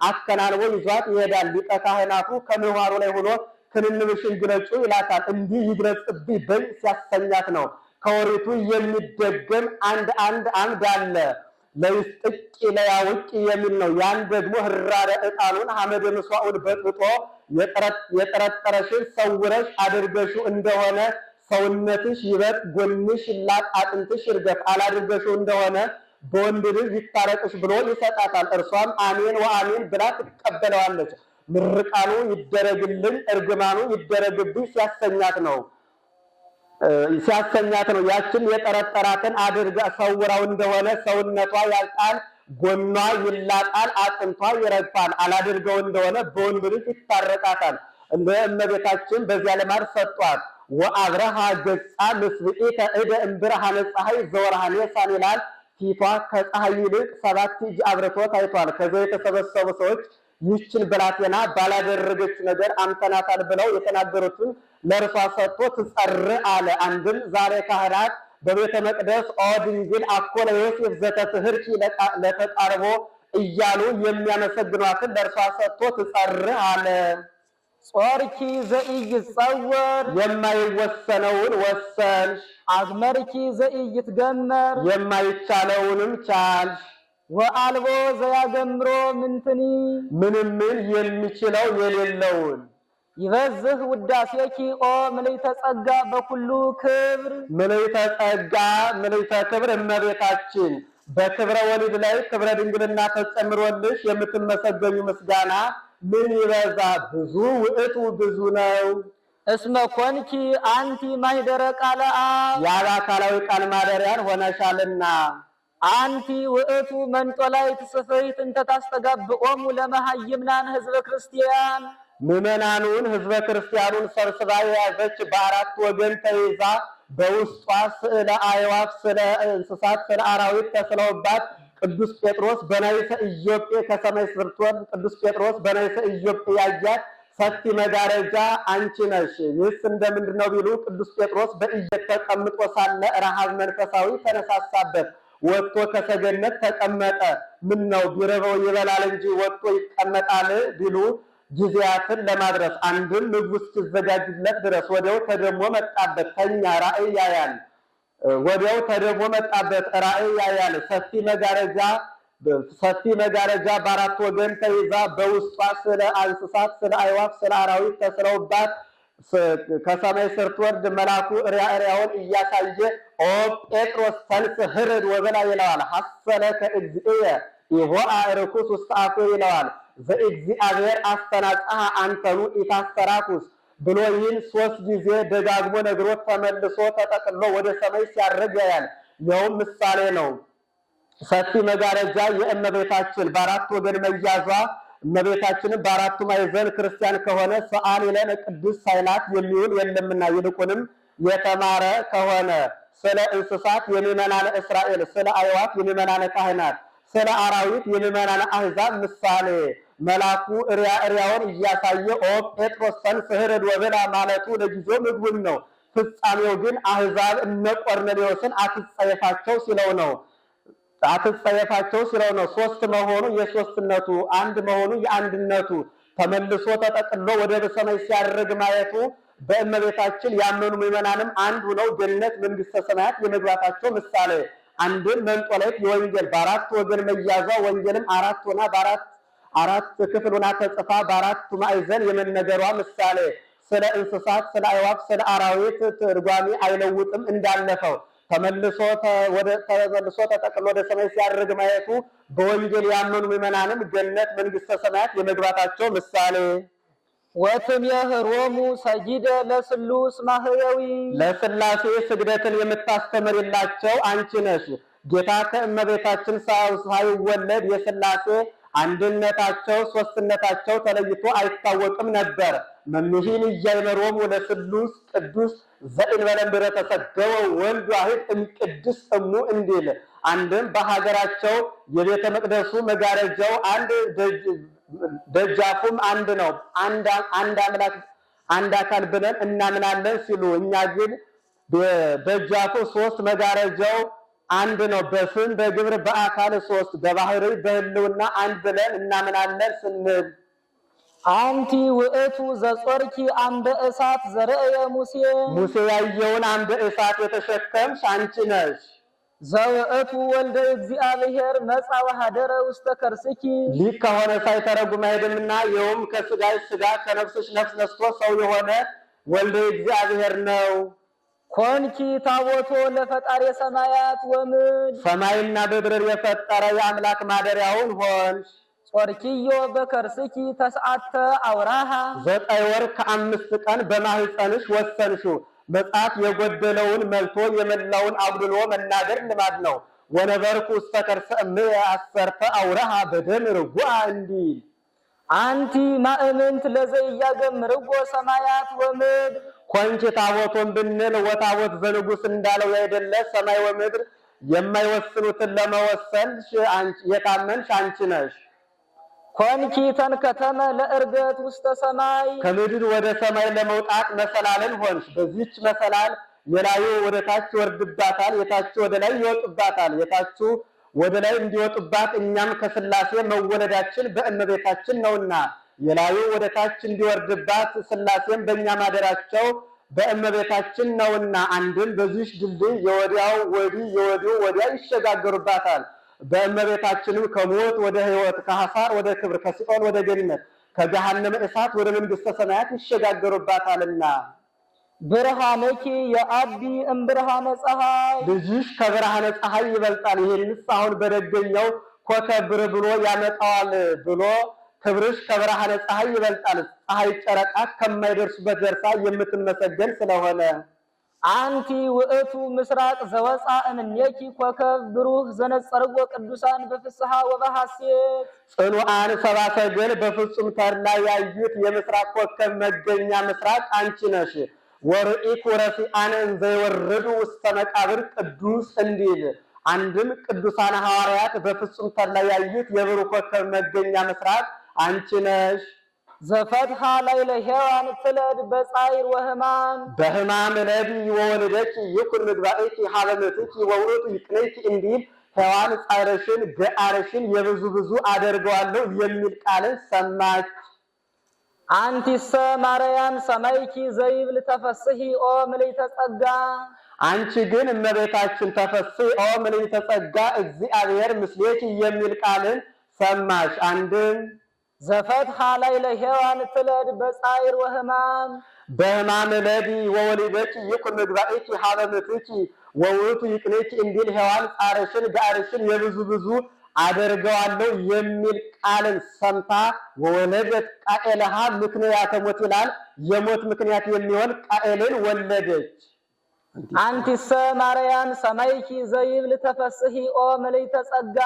አከናንቦ ይዟት ይሄዳል። ሊቀ ካህናቱ ከምህዋሩ ላይ ሆኖ ክንንብሽን ግለጹ ይላታል። እንዲህ ይግለጽብኝ በይ ሲያሰኛት ነው። ከኦሪቱ የሚደገም አንድ አምድ አለ። ለይስጥቂ ለያውቂ የሚል ነው። ያን ደግሞ ህራረ ዕጣኑን ሐመደ ምስዋዑን በጥጦ የጠረጠረሽን ሰውረሽ አድርገሽው እንደሆነ ሰውነትሽ ይበጥ፣ ጎንሽ ይላጥ፣ አጥንትሽ ይርገፍ፣ አላድርገሽው እንደሆነ በወንድ ልጅ ይታረቅሽ ብሎ ይሰጣታል። እርሷም አሜን ወአሜን ብላ ትቀበለዋለች። ምርቃኑ ይደረግልኝ እርግማኑ ይደረግብኝ ሲያሰኛት ነው። ያችን የጠረጠራትን አድርጋ ሰውራው እንደሆነ ሰውነቷ ያልቃል፣ ጎኗ ይላጣል፣ አጥንቷ ይረግፋል። አላድርገው እንደሆነ በወንድ ልጅ ይታረቃታል። እንደ እመቤታችን በዚያ ልማድ ሰጧት። ወአብረሃ ገጻ ምስብኢተ እደ እምብርሃነ ፀሐይ ዘወርሃ ኒሳን ይላል። ፊቷ ከፀሐይ ይልቅ 7 እጅ አብርቶ ታይቷል። ከዚያ የተሰበሰቡ ሰዎች ይህችን ብላቴና ባላደረገች ነገር አምተናታል ብለው የተናገሩትን ለእርሷ ሰጥቶ ትጸር አለ። አንድም ዛሬ ካህናት በቤተ መቅደስ ኦ ድንግል አኮ ለዮሴፍ ዘተትህርኪ ለተቃርቦ እያሉ የሚያመሰግኗትን ለእርሷ ሰጥቶ ትጸር አለ። ጾርኪ ዘኢይጸወር የማይወሰነውን ወሰንሽ፣ አዝመርኪ ዘኢይትገመር የማይቻለውንም ቻልሽ። ወአልቦ ዘያገምሮ ምንትኒ ምንም የሚችለው የሌለውን። ይበዝህ ውዳሴኪ ኦ ምልዕተ ጸጋ በኩሉ ክብር ምልዕተ ጸጋ ምልዕተ ክብር እመቤታችን በክብረ ወሊድ ላይ ክብረ ድንግልና ተጨምሮልሽ የምትመሰገኙ ምስጋና ምን ይበዛ ብዙ ውእቱ ብዙ ነው። እስመ ኮንኪ አንቲ ማኅደረ ቃለ አብ የአብ አካላዊ ቃል ማደሪያን ሆነሻልና። አንቲ ውእቱ መንጦላዕት ጽፍሕት እንተ ታስተጋብኦሙ ለመሃይምናን ህዝበ ክርስቲያን ምዕመናኑን ህዝበ ክርስቲያኑን ሰብስባ የያዘች በአራት ወገን ተይዛ በውስጧ ስዕለ አዕዋፍ፣ ስለ እንስሳት፣ ስለ አራዊት ተስለውባት ቅዱስ ጴጥሮስ በናይሰ ኢዮጴ ከሰማይ ስትወርድ ቅዱስ ጴጥሮስ በናይሰ ኢዮጴ ያያት ሰፊ መጋረጃ አንቺ ነሽ። ይህስ እንደምንድን ነው ቢሉ ቅዱስ ጴጥሮስ በኢዮጴ ተቀምጦ ሳለ ረሃብ መንፈሳዊ ተነሳሳበት። ወጥቶ ከሰገነት ተቀመጠ። ምን ነው ቢረበው ይበላል እንጂ ወጥቶ ይቀመጣል ቢሉ ጊዜያትን ለማድረስ አንድም ምግቡ እስኪዘጋጅለት ድረስ ወዲያው ተደሞ መጣበት። ተኛ ራእይ ያያል። ወዲያው ተደሞ መጣበት ራእይ ያያል። ሰፊ መጋረጃ በአራት ወገን ተይዛ በውስጧ ስለ እንስሳት፣ ስለ አዕዋፍ፣ ስለ አራዊት ተስለውባት ከሰማይ ስትወርድ መልአኩ ሪያውን እያሳየ ኦ ጴጥሮስ ተንስ ህርድ ወበላ ይለዋል። ሐሰለ ከእግዚእየ ይሆአ ርኩስ ውስጥ አፉ ይለዋል። ዘእግዚአብሔር አስተናጽሐ አንተኑ ኢታስተራኩስ ብሎ ይህን 3 ጊዜ ደጋግሞ ነግሮት ተመልሶ ተጠቅሎ ወደ ሰማይ ሲያርግ ያያል። ይኸውም ምሳሌ ነው። ሰፊ መጋረጃ የእመቤታችን በአራት ወገን መያዟ እመቤታችንን በአራቱ ማዕዘን ክርስቲያን ከሆነ ሰአሊ ለነ ቅዱስ ሳይላት የሚውል የለምና ይልቁንም የተማረ ከሆነ ስለ እንስሳት የምእመናነ እስራኤል፣ ስለ አዕዋፍ የምእመናነ ካህናት፣ ስለ አራዊት የምእመናነ አሕዛብ ምሳሌ መልአኩ እሪያውን እያሳየ ኦ ጴጥሮስ ተንሥእ ሂድ ወብላ ማለቱ ለጊዜው ምግቡን ነው። ፍጻሜው ግን አሕዛብ እነ ቆርኔሌዎስን አትጸየፋቸው ሲለው ነው። ሶስት መሆኑ የሶስትነቱ፣ አንድ መሆኑ የአንድነቱ ተመልሶ ተጠቅሎ ወደ ሰማይ ሲያርግ ማየቱ በእመቤታችን ያመኑ ምዕመናንም አንድ ሆነው ገነት መንግሥተ ሰማያት የመግባታቸው ምሳሌ አንድም መንጦላይት የወንጌል በአራት ወገን መያዟ ወንጌልም አራት ሆና አራት ክፍል ሆና ተጽፋ በአራቱ ማዕዘን የመነገሯ ምሳሌ ስለ እንስሳት፣ ስለ አዕዋፍ፣ ስለ አራዊት ትርጓሜ አይለውጥም እንዳለፈው ተመልሶ ተጠቅሎ ወደ ሰማይ ሲያርግ ማየቱ በወንጌል ያመኑ ምዕመናንም ገነት መንግሥተ ሰማያት የመግባታቸው ምሳሌ ወትምህሮሙ ሰጊደ ለስሉስ ማህየዊ ለሥላሴ ስግደትን የምታስተምርላቸው አንቺ ነሽ። ጌታ ከእመቤታችን ሳይወለድ የሥላሴ አንድነታቸው ሶስትነታቸው ተለይቶ አይታወቅም ነበር። መምሂን እያይመሮሙ ለስሉስ ቅዱስ ዘእንበለ እምድኅረ ተሰገወ ወልድ ዋሕድ እምቅድስት እሙ እንዲል አንድም በሀገራቸው የቤተ መቅደሱ መጋረጃው አንድ ደጃፉም አንድ ነው፣ አንድ አምላክ አንድ አካል ብለን እናምናለን ሲሉ፣ እኛ ግን ደጃፉ ሶስት መጋረጃው አንድ ነው፣ በስም በግብር በአካል ሶስት በባህሪ በሕልውና አንድ ብለን እናምናለን ስንል አንቲ ውእቱ ዘጾርኪ አምደ እሳት ዘርእየ ሙሴ ያየውን አምደ እሳት የተሸከምሽ አንቺ ነሽ። ዘውእቱ ወልደ እግዚአብሔር መጻ ወኀደረ ውስተ ከርስኪ ሊቅ ከሆነ ሳይተረጉም አይሄድምና ይኸውም ከሥጋሽ ሥጋ ከነፍስሽ ነፍስ ነስቶ ሰው የሆነ ወልደ እግዚአብሔር ነው። ኮንኪ ታቦቶ ለፈጣሪ ሰማያት ወምድር ሰማይና ምድርን የፈጠረ የአምላክ ማደሪያውን ሆንሽ። ጾርኪዮ በከርስኪ ተስዓተ አውራሃ 9 ወር ከ5 ቀን በማህፀንሽ ወሰንሽው። መጽሐፍ የጎደለውን መልቶ የመላውን አጉድሎ መናገር ልማድ ነው። ወነበርኩ ውስተ ከርሰ እምየ 10 አውራሃ በደም ርጉአ እንዲል አንቲ ማእምንት ለዘኢያገምርዎ ሰማያት ወምድር ኮንቺ ታቦቶን ብንል ወታቦት ዘንጉስ እንዳለው ያይደለ ሰማይ ወምድር የማይወስኑትን ለመወሰን የታመንሽ አንቺ ነሽ። ኮንኪ ተንከተመ ለእርገት ውስተ ሰማይ ከምድር ወደ ሰማይ ለመውጣት መሰላልን ሆንሽ። በዚህች መሰላል የላዩ ወደ ታች ይወርድባታል፣ የታች ወደ ላይ ይወጡባታል። የታቹ ወደ ላይ እንዲወጡባት እኛም ከሥላሴ መወለዳችን በእመቤታችን ነውና የላዩ ወደ ታች እንዲወርድባት ሥላሴም በእኛ ማደራቸው በእመቤታችን ነውና አንድም በዚህች ድልድይ የወዲያው ወዲህ የወዲሁ ወዲያ ይሸጋገሩባታል። በእመቤታችንም ከሞት ወደ ሕይወት ከሐሳር ወደ ክብር ከሲኦል ወደ ገነት ከገሃነመ እሳት ወደ መንግሥተ ሰማያት ይሸጋገሩባታልና ብርሃነኪ የአቢ እምብርሃነ ፀሐይ ልጅሽ ከብርሃነ ፀሐይ ይበልጣል። ይሄንስ አሁን በደገኛው ኮከብ ብሎ ያመጣዋል ብሎ ክብርሽ ከብርሃነ ፀሐይ ይበልጣል። ፀሐይ ጨረቃ ከማይደርሱበት ደርሳ የምትመሰገን ስለሆነ አንቲ ውእቱ ምስራቅ ዘወፃ እምኔኪ ኮከብ ብሩህ ዘነጸርጎ ቅዱሳን በፍስሐ ወበሐሴት ጽኑዓን ሰብአ ሰገል በፍጹም ተድላ ያዩት የምስራቅ ኮከብ መገኛ ምስራቅ አንቺ ነሽ። ወርኢኩ ረሲአን ዘይወርዱ ውስተ መቃብር ቅዱስ እንዲል አንድም ቅዱሳን ሐዋርያት በፍጹም ተድላ ያዩት የብሩህ ኮከብ መገኛ ምስራቅ አንቺ ነሽ። ዘፈትሐ ላዕለ ሔዋን ትለድ በጻዕር ወሕማም በሕማም ለዲ ወወልደኪ ይኩን ምግባእኪ ሀበ ምትኪ ወውእቱ ይቅንኪ እንዲል ሔዋን ጻዕርሽን ገአርሽን የብዙ አደርገዋለሁ የሚል ቃልን ሰማች። አንቲሰ ማርያም ሰማይኪ ዘይብል ተፈስሒ ኦ ምልዕተ ጸጋ አንቺ ግን እመቤታችን ተፈስሒ ኦ ምልዕተ ጸጋ እግዚአብሔር ምስሌኪ የሚል ቃልን ሰማሽ። አንድም ዘፈትሐ ላዕለ ሔዋን ትለድ በጻዕር ወሕማም በሕማም ለዲ ወወልደኪ ይኩን ምግባእኪ ሀበ ምትኪ ወውእቱ ይቅንኪ እንዲል ሔዋን ጻዕርሽን ገአርሽን የብዙ አደርገዋለሁ የሚል ቃልን ሰምታ ወወለደት ቃኤልሃ ምክንያተ ሞት ይላል። የሞት ምክንያት የሚሆን ቃኤልን ወለደች። አንቲሰ ማርያም ሰማይኪ ዘይብል ተፈስሒ ኦ ምልዕተ ጸጋ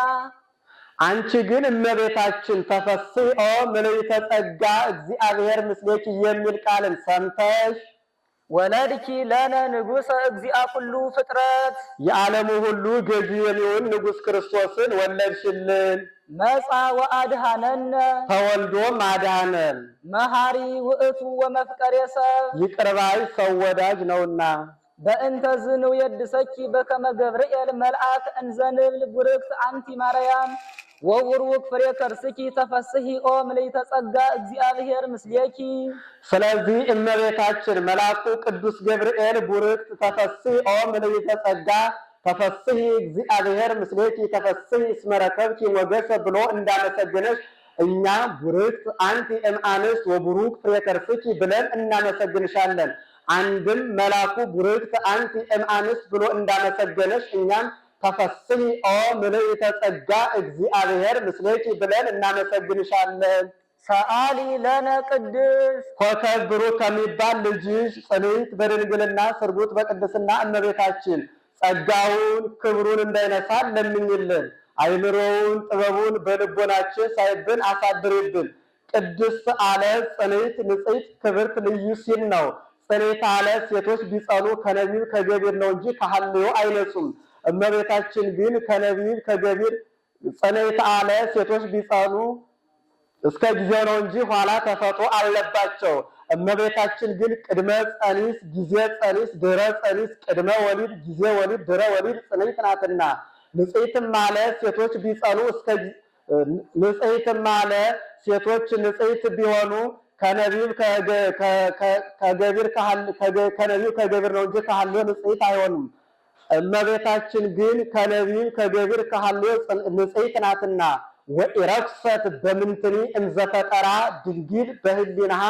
አንቺ ግን እመቤታችን ተፈሥሒ ምልዕተ ጸጋ እግዚአብሔር ምስሌኪ የሚል ቃልን ሰምተሽ ወለድኪ ለነ ንጉሠ እግዚአ ኩሉ ፍጥረት የዓለሙ ሁሉ ገዢ የሚሆን ንጉሥ ክርስቶስን ወለድሽልን። መጻ ወአድኀነነ ተወልዶም አዳነን። መሐሪ ውእቱ ወመፍቀሬ ሰብ ይቅር ባይ ሰው ወዳጅ ነውና በእንተ ዝንው የድሰኪ በከመ ገብርኤል መልአክ እንዘንብል ቡርክት አንቲ ማርያም ወቡሩክ ፍሬ ከርስኪ ተፈሥሒ ምልዕተ ጸጋ እግዚአብሔር ምስሌኪ። ስለዚህ እመቤታችን መልአኩ ቅዱስ ገብርኤል ቡርክት ተፈሥሒ ምልዕተ ጸጋ ተፈሥሒ እግዚአብሔር ምስሌኪ ተፈሥሒ እስመ ረከብኪ ሞገሰ ብሎ እንዳመሰገነሽ እኛ ቡርክት አንቲ እምአንስት ወቡሩክ ፍሬ ከርስኪ ብለን እናመሰግንሻለን። አንድም መልአኩ ቡርክት አንቲ እምአንስት ብሎ እንዳመሰገነሽ እኛም ተፈሥሒ ምልዕተ ጸጋ እግዚአብሔር ምስሌኪ ብለን እናመሰግንሻለን። ሰአሊ ለነ ቅድስት ኮከብ ብሩክ ከሚባል ልጅሽ ጽንዕት በድንግልና ስርጉት በቅድስና እመቤታችን ጸጋውን ክብሩን እንዳይነሳን ለምኝልን። አይምሮውን ጥበቡን በልቦናችን ሳይብን አሳድሪብን። ቅድስት አለ ጽንዕት ንጽሕት ክብርት ልዩ ሲል ነው። ጽንዕት አለ ሴቶች ቢጸኑ ከነቢብ ከገቢር ነው እንጂ ከሐልዮ አይነጹም። እመቤታችን ግን ከነቢብ ከገቢር ጽንዕት አለ ሴቶች ቢጸኑ እስከ ጊዜው ነው እንጂ ኋላ ተፈጥሮ አለባቸው። እመቤታችን ግን ቅድመ ጸኒስ ጊዜ ጸኒስ ድረ ጸኒስ ቅድመ ወሊድ ጊዜ ወሊድ ድረ ወሊድ ጽንዕት ናትና። ንጽሕትም አለ ሴቶች ቢጸኑ እስከ ንጽሕትም አለ ሴቶች ንጽሕት ቢሆኑ ከነቢብ ከገቢር ነው እንጂ ከሐልዮ ንጽሕት አይሆኑም። እመቤታችን ግን ከነቢብ ከገቢር ከሐልዮ ንጽሕት ናትና። ወኢረክሰት በምንትኒ እምዘፈጠራ ድንግል በህሊናሃ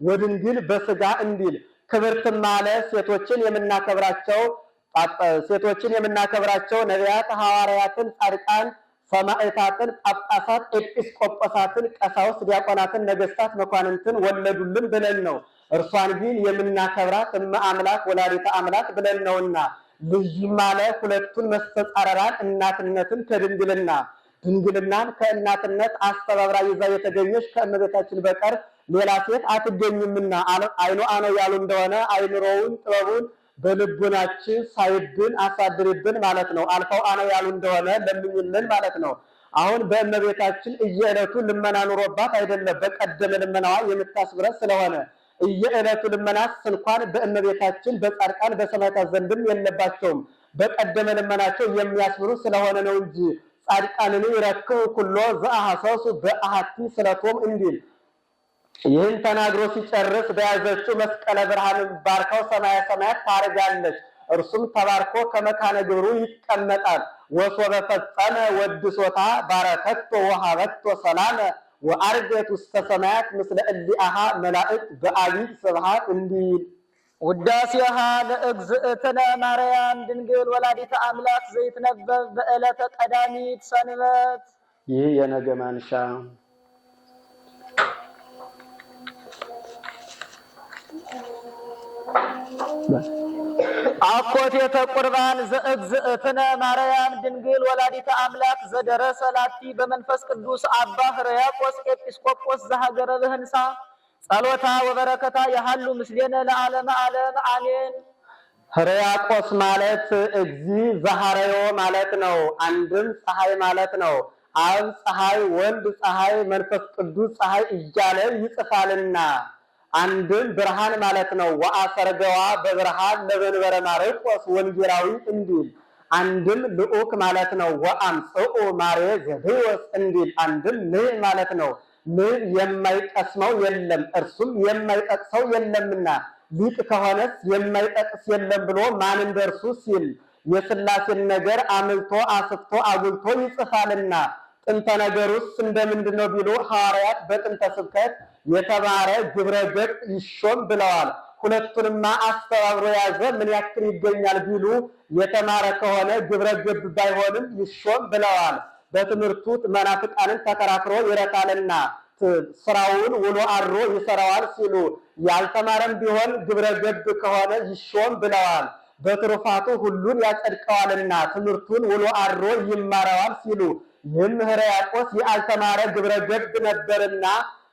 ወድንግል በስጋ እንዲል ክብርትም አለ ሴቶችን የምናከብራቸው ነቢያት፣ ሐዋርያትን፣ ጻድቃን፣ ሰማዕታትን፣ ጳጳሳት፣ ኤጲስቆጶሳትን፣ ቀሳውስት፣ ዲያቆናትን፣ ነገስታት፣ መኳንንትን ወለዱልን ብለን ነው። እርሷን ግን የምናከብራት እመ አምላክ ወላዲተ አምላክ ብለን ነውና። ልዩም አለ ሁለቱን መስተጻረራን እናትነትን ከድንግልና ድንግልናን ከእናትነት አስተባብራ ይዛ የተገኘች ከእመቤታችን በቀር ሌላ ሴት አትገኝምና አይኑ አነው ያሉ እንደሆነ አይምሮውን ጥበቡን በልቡናችን ሳይብን አሳድርብን ማለት ነው። አልፈው አነው ያሉ እንደሆነ ለምኝልን ማለት ነው። አሁን በእመቤታችን እየዕለቱ ልመና ኑሮባት አይደለም፣ በቀደመ ልመናዋ የምታስብረት ስለሆነ እየዕለቱ ልመናስ እንኳን በእመቤታችን በጻድቃን በሰማዕታት ዘንድም የለባቸውም። በቀደመ ልመናቸው የሚያስብሩ ስለሆነ ነው እንጂ ጻድቃንን ይረክቡ ኩሎ ዘአሐሰሱ በአሐቲ ስለቶም እንዲል። ይህን ተናግሮ ሲጨርስ በያዘችው መስቀለ ብርሃን ባርከው ሰማየ ሰማያት ታርጋለች። እርሱም ተባርኮ ከመካነ ግብሩ ይቀመጣል። ወሶበ ፈጸመ ወድሶታ ባረከቶ ወሀበቶ ሰላመ ወአርገት ውስተ ሰማያት ምስለ እሊአሃ መላእክት በአቢይ ስብሐት እንዲል። ውዳሴሃ ለእግዝእትነ ማርያም ድንግል ወላዲተ አምላክ ዘይትነበብ በዕለተ ቀዳሚት ሰንበት። ይህ የነገ ማንሻ አኮቴተ ቁርባን ዘእግዝእትነ ማርያም ድንግል ወላዲተ አምላክ ዘደረሰ ላቲ በመንፈስ ቅዱስ አባ ሕርያቆስ ኤጲስቆጶስ ዘሀገረ ብህንሳ ጸሎታ ወበረከታ ያሃሉ ምስሌነ ለዓለመ ዓለም አሜን። ሕርያቆስ ማለት እግዚ ዘሐረዮ ማለት ነው። አንድም ፀሐይ ማለት ነው። አብ ፀሐይ፣ ወልድ ፀሐይ፣ መንፈስ ቅዱስ ፀሐይ እያለ ይጽፋልና አንድም ብርሃን ማለት ነው። ወአሰርገዋ በብርሃን ለመንበረ ማርቆስ ወንጌላዊ እንዲል። አንድም ልዑክ ማለት ነው። ወአምጽኡ ማርየ ዘህይወት እንዲል። አንድም ንዕ ማለት ነው። ንዕ የማይቀስመው የለም እርሱም የማይጠቅሰው የለምና ሊቅ ከሆነስ የማይጠቅስ የለም ብሎ ማን እንደርሱ ሲል የሥላሴን ነገር አምልቶ አስፍቶ አጉልቶ ይጽፋልና። ጥንተ ነገሩስ እንደምንድነው ቢሉ ሐዋርያት በጥንተ ስብከት የተማረ ግብረ ገብ ይሾም ብለዋል። ሁለቱንማ አስተባብሮ ያዘ ምን ያክል ይገኛል ቢሉ የተማረ ከሆነ ግብረ ገብ ባይሆንም ይሾም ብለዋል። በትምህርቱ መናፍቃንን ተከራክሮ ይረታልና ስራውን ውሎ አድሮ ይሰራዋል ሲሉ ያልተማረም ቢሆን ግብረ ገብ ከሆነ ይሾም ብለዋል። በትሩፋቱ ሁሉን ያጸድቀዋልና ትምህርቱን ውሎ አድሮ ይማረዋል ሲሉ ይህም ሕርያቆስ ያልተማረ ግብረ ገብ ነበርና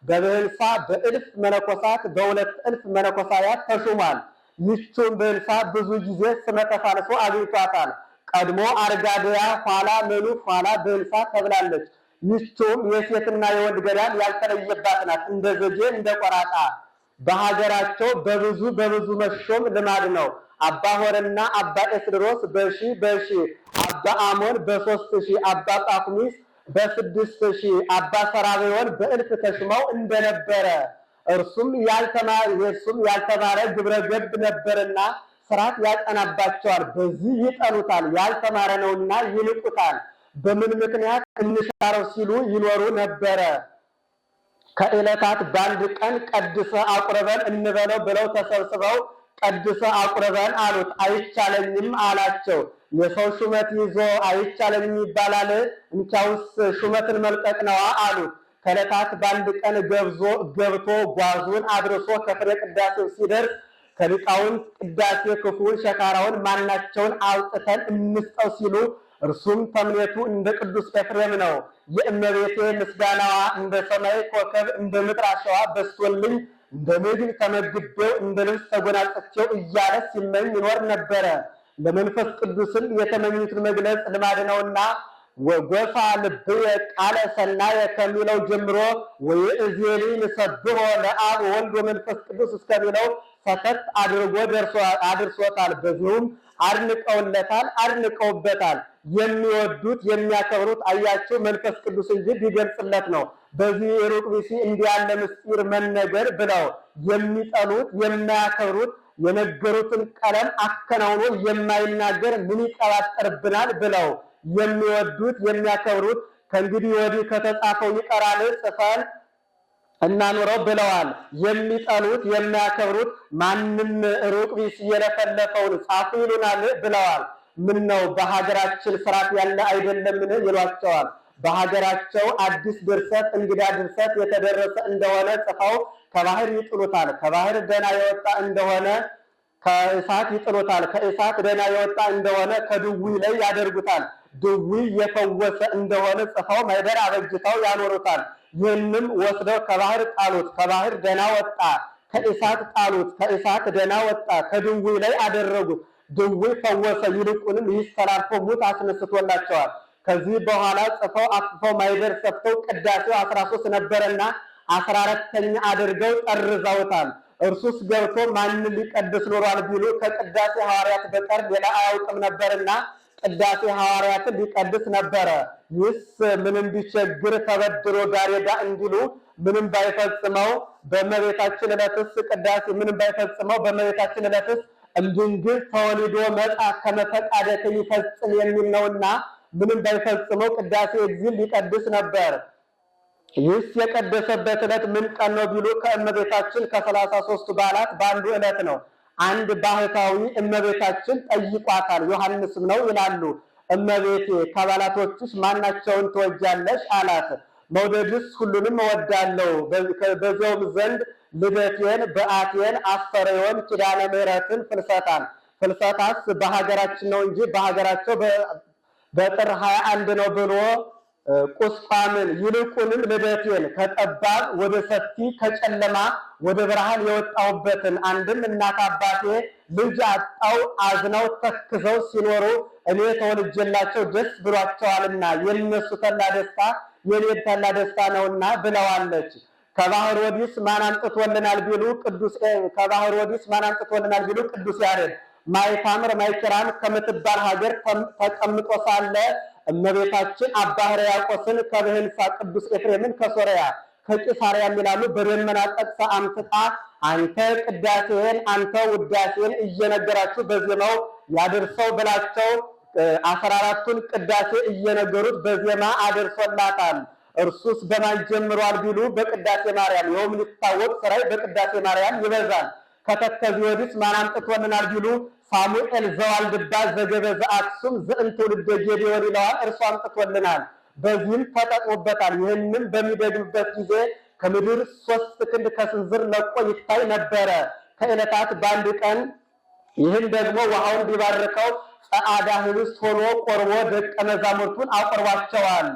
በብህንሳ በእልፍ መነኮሳት በሁለት እልፍ መነኮሳያት ተሹሟል። ይህችም ብህንሳ ብዙ ጊዜ ስመ ተፋልሶ አግኝቷታል። ቀድሞ አርጋድያ፣ ኋላ ምኑፍ፣ ኋላ ብህንሳ ተብላለች። ይህችም የሴትና የወንድ ገዳም ያልተለየባት ናት። እንደ ዘጌ እንደ ቆራጣ በሀገራቸው በብዙ መሾም ልማድ ነው። አባ ሆረና አባ ኤስድሮስ በሺ አባ አሞን በ3000 አባ ጳኩሚስ በ6000 አባ ሰራቤዮን በእልፍ ተሽመው እንደነበረ እርሱም ያልተማረ ግብረ ገብ ነበርና ስርዓት ያጸናባቸዋል። በዚህ ይጠሉታል። ያልተማረ ነውና ይንቁታል። በምን ምክንያት እንሻረው ሲሉ ይኖሩ ነበረ። ከዕለታት በአንድ ቀን ቀድሰ አቁርበን እንበለው ብለው ተሰብስበው ቀድሰ አቁርበን አሉት። አይቻለኝም አላቸው። የሰው ሹመት ይዞ አይቻለኝም ይባላል? እንቻውስ ሹመትን መልቀቅ ነዋ አሉት። ከዕለታት በአንድ ቀን ገብቶ ጓዙን አድርሶ ከፍሬ ቅዳሴው ሲደርስ ከሊቃውንት ቅዳሴ ክፉውን ሸካራውን ማናቸውን አውጥተን እንስጠው ሲሉ እርሱም ተምኔቱ እንደ ቅዱስ ኤፍሬም ነው። የእመቤቴ ምስጋናዋ እንደ ሰማይ ኮከብ እንደ ምድር አሸዋ በስቶልኝ እንደ ምግብ ተመግቤው እንደ ልብስ ተጎናጽፌው እያለ ሲመኝ ይኖር ነበረ። ለመንፈስ ቅዱስም የተመኙትን መግለጽ ልማድ ነውና ወጎፋ ልብየ ቃለ ሰናየ ከሚለው ጀምሮ ወይእዜኒ ንሰብሖ ለአብ ወልድ ወመንፈስ ቅዱስ እስከሚለው ፈተት አድርጎ አድርሶታል። በዚሁም አድንቀውበታል። የሚወዱት የሚያከብሩት አያቸው መንፈስ ቅዱስ እንጂ ቢገልጽለት ነው። በዚህ ሩቅ ቢሲ እንዲህ ያለ ምስጢር መነገር ብለው የሚጠሉት የማያከብሩት የነገሩትን ቀለም አከናውኖ የማይናገር ምን ይቀባጠርብናል ብለው የሚወዱት የሚያከብሩት ከእንግዲህ ወዲህ ከተጻፈው ይቀራል ጽፈን እናኑረው ብለዋል። የሚጠሉት የሚያከብሩት ማንም ሩቅ ቢሲ የለፈለፈውን ጻፉ ይሉናል ብለዋል። ምን ነው በሀገራችን ስርዓት ያለ አይደለምን ይሏቸዋል። በሀገራቸው አዲስ ድርሰት እንግዳ ድርሰት የተደረሰ እንደሆነ ጽፈው ከባህር ይጥሉታል። ከባህር ደና የወጣ እንደሆነ ከእሳት ይጥሉታል። ከእሳት ደና የወጣ እንደሆነ ከድውይ ላይ ያደርጉታል። ድውይ የፈወሰ እንደሆነ ጽፈው ማይደር አበጅተው ያኖሩታል። ይህንም ወስደው ከባህር ጣሉት። ከባህር ደና ወጣ። ከእሳት ጣሉት። ከእሳት ደና ወጣ። ከድውይ ላይ አደረጉት። ድውይ ፈወሰ። ይልቁንም ይስተላልፎ ሙት አስነስቶላቸዋል። ከዚህ በኋላ ጽፈው አጥፈው ማይደር ሰፍተው ቅዳሴው 13 ነበርና 14ኛ አድርገው ጠርዘውታል። እርሱስ ገብቶ ማን ሊቀድስ ኖሯል ቢሉ ከቅዳሴ ሐዋርያት በቀር ሌላ አያውቅም ነበርና ቅዳሴ ሐዋርያትን ሊቀድስ ነበረ። ይህስ ምንም ቢቸግር ተበድሎ ጋሬዳ እንዲሉ ምንም ባይፈጽመው በእመቤታችን ዕለትስ ቅዳሴ ምንም ባይፈጽመው በእመቤታችን ዕለትስ እምድንግል ተወልዶ መጣ ከመፈቃደት ይፈጽም የሚል ነውና ምንም ባይፈጽመው ቅዳሴ እግዚእ ሊቀድስ ነበር። ይህስ የቀደሰበት ዕለት ምን ቀን ነው ቢሉ ከእመቤታችን ከ33 በዓላት በአንዱ ዕለት ነው። አንድ ባህታዊ እመቤታችን ጠይቋታል። ዮሐንስም ነው ይላሉ። እመቤቴ ከበዓላቶችሽ ማናቸውን ትወጃለሽ አላት። መውደድስ ሁሉንም እወዳለሁ፣ በዚያውም ዘንድ ልደቴን፣ በዓቴን፣ አስተርእዮን፣ ኪዳነ ምሕረትን፣ ፍልሰታን። ፍልሰታስ በሀገራችን ነው እንጂ በሀገራቸው በጥር 21 ነው ብሎ ቁስቋምን ይልቁንም ልደቴን ከጠባብ ወደ ሰፊ ከጨለማ ወደ ብርሃን የወጣሁበትን አንድም እናት አባቴ ልጅ አጣው አዝነው ተክዘው ሲኖሩ እኔ ተወልጄላቸው ደስ ብሏቸዋልና የነሱ ተላ ደስታ የኔ ተላ ደስታ ነውና ብለዋለች። ከባህር ወዲስ ማን አንጥቶልናል ቢሉ ቅዱስ ያሬድ ማይታምር ማይክራም ከምትባል ሀገር ተቀምጦ ሳለ እመቤታችን አባ ሕርያቆስን ከብህንሳ ቅዱስ ኤፍሬምን ከሶርያ ከቂሳርያ ይላሉ በደመና ጠቅሳ አምጥታ አንተ ቅዳሴን አንተ ውዳሴን እየነገራችሁ በዜማው ያደርሰው ብላቸው 14ቱን ቅዳሴ እየነገሩት በዜማ አደርሶላታል። እርሱስ በማን ጀምሯል ቢሉ በቅዳሴ ማርያም። ይኸውም ሊታወቅ ስራይ በቅዳሴ ማርያም ይበዛል። ከተከዚህ ወዲስ ማን አምጥቶልናል ቢሉ ሳሙኤል ዘዋልድባ ዘገበዘ አክሱም ዘእንትውልደ ጌዴዎን ይለዋል። እርሱ አምጥቶልናል። በዚህም ተጠቅሞበታል። ይህንም በሚደግምበት ጊዜ ከምድር 3 ክንድ ከስንዝር ለቆ ይታይ ነበረ። ከዕለታት በአንድ ቀን ይህን ደግሞ ውሃውን ቢባርከው ጸዓዳ ህብስት ሆኖ ቆርቦ ደቀ መዛሙርቱን አቆርቧቸዋል።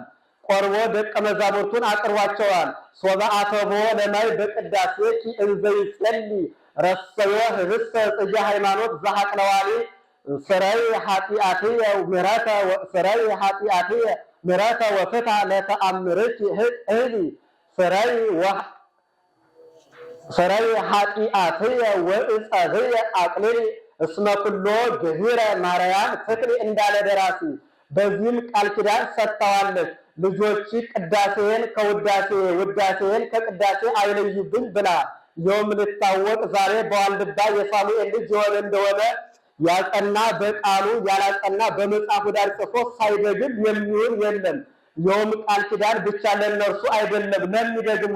ቆርቦ ደቀ መዛሙርቱን አቅርቧቸዋል። ሶበ አተቦ ለማይ በቅዳሴኪ እንዘ ይጸሊ ረሰዮ ህብስተ ጽጌ ሃይማኖት ዘሐቅለዋሊ ስረይ ኃጢአትየ ምሕረተ ስረይ ኃጢአትየ ምሕረተ ወፍታ ለተአምርኪ ህሊ ስረይ ኃጢአትየ ወእጸብየ አቅልሊ እስመ ኩሎ ገቢረ ማርያም ትክሊ እንዳለ ደራሲ በዚህም ቃል ኪዳን ሰጥተዋለች። ልጆች ቅዳሴን ከውዳሴ ውዳሴን ከቅዳሴ አይለዩብኝ ብላ ይኸውም ልታወቅ ዛሬ በዋልድባ የሳሙኤል ልጅ የሆነ እንደሆነ ያጸና በቃሉ ያላጸና በመጽሐፉ ዳር ጽፎ ሳይደግም የሚውል የለም። ይኸውም ቃል ኪዳን ብቻ ለእነርሱ አይደለም ለሚደግም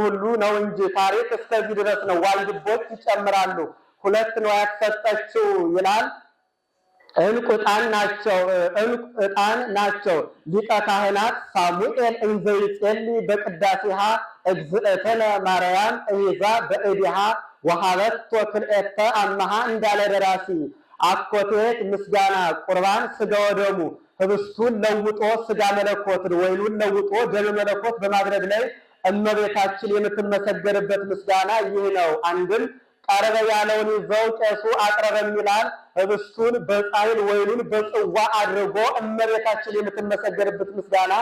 ሁሉ ነው እንጂ ታሪክ እስከዚህ ድረስ ነው። ዋልድቦች ይጨምራሉ። 2 ንዋያት ሰጠችው ይላል። ዕንቁ ዕጣን ናቸው። ሊቀ ካህናት ሳሙኤል እንዘ ይጸልይ በቅዳሴሃ እግዝእትነ ማርያም እሂዛ በእዲሃ ወሀበቶ ክልኤተ አመሃ እንዳለ ደራሲ አኮቴት ምስጋና ቁርባን ስጋ ወደሙ ህብስቱን ለውጦ ስጋ መለኮት ወይኑን ለውጦ ደም መለኮት በማድረግ ላይ እመቤታችን የምትመሰገንበት ምስጋና ይህ ነው። አንድም ቀረበ ያለውን ይዘው ቄሱ አቅረበም ይላል። ህብስቱን በጻሕል ወይኑን በጽዋ አድርጎ እመቤታችን የምትመሰገንበት ምስጋና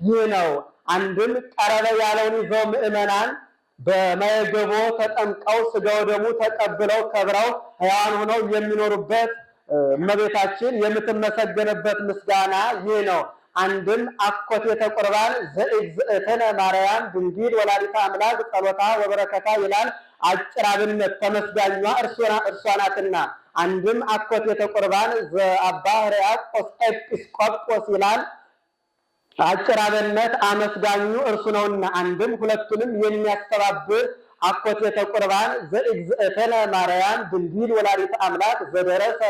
ይህ ነው። አንድም ቀረበ ያለውን ይዘው ምእመናን በማየገቦ ተጠምቀው ስጋው ደሙ ተቀብለው ከብረው ሕያዋን ሆነው የሚኖሩበት እመቤታችን የምትመሰገንበት ምስጋና ይህ ነው። አንድም አኮቴተ ቁርባን ዘእግዝእትነ ማርያም ድንግል ወላዲተ አምላክ ጸሎታ ወበረከታ ይላል። አጭር አብነት ተመስጋኟ እርሷ ናትና። አንድም አኮቴተ ቁርባን ዘአባ ሕርያቆስ ኤጲስቆጶስ ይላል። አጭር አብነት አመስጋኙ እርሱ ነውና። አንድም ሁለቱንም የሚያስተባብር አኮቴተ ቁርባን ዘእግዝእትነ ማርያም ድንግል ወላዲተ አምላክ ዘደረሰ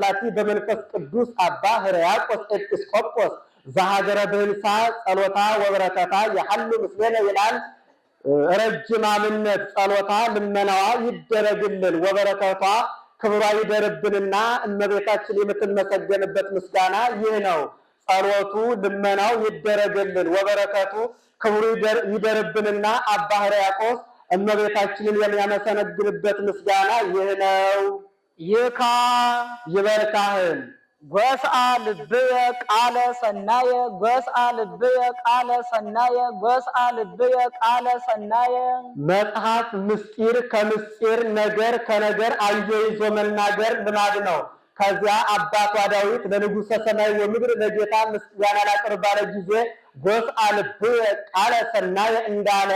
ላቲ በመንፈስ ቅዱስ አባ ሕርያቆስ ኤጲስቆጶስ ዘሀገረ ብህንሳ ጸሎታ ወበረከታ የሐሉ ምስሌነ ይላል። ረጅም አብነት ጸሎታ ልመናዋ ይደረግልን ወበረከቷ ክብሯ ይደርብንና እመቤታችን የምትመሰገንበት ምስጋና ይህ ነው። ጸሎቱ ልመናው ይደረግልን ወበረከቱ ክብሩ ይደርብንና አባ ሕርያቆስ እመቤታችንን የሚያመሰግንበት ምስጋና ይህ ነው። ይካ ይበርካህን ጎስአ ልብየ ቃለ ሰናየ ጎስአ ልብየ ቃለ ሰናየ ጎስአ ልብየ ቃለ ሰናየ። መጽሐፍ ምስጢር ከምስጢር ነገር ከነገር አያይዞ መናገር ልማድ ነው። ከዚያ አባቷ ዳዊት ለንጉሠ ሰማይ ወምድር ለጌታ ምስጋና ላቅርብ ባለ ጊዜ ጎስአ ልብየ ቃለ ሰናየ እንዳለ፣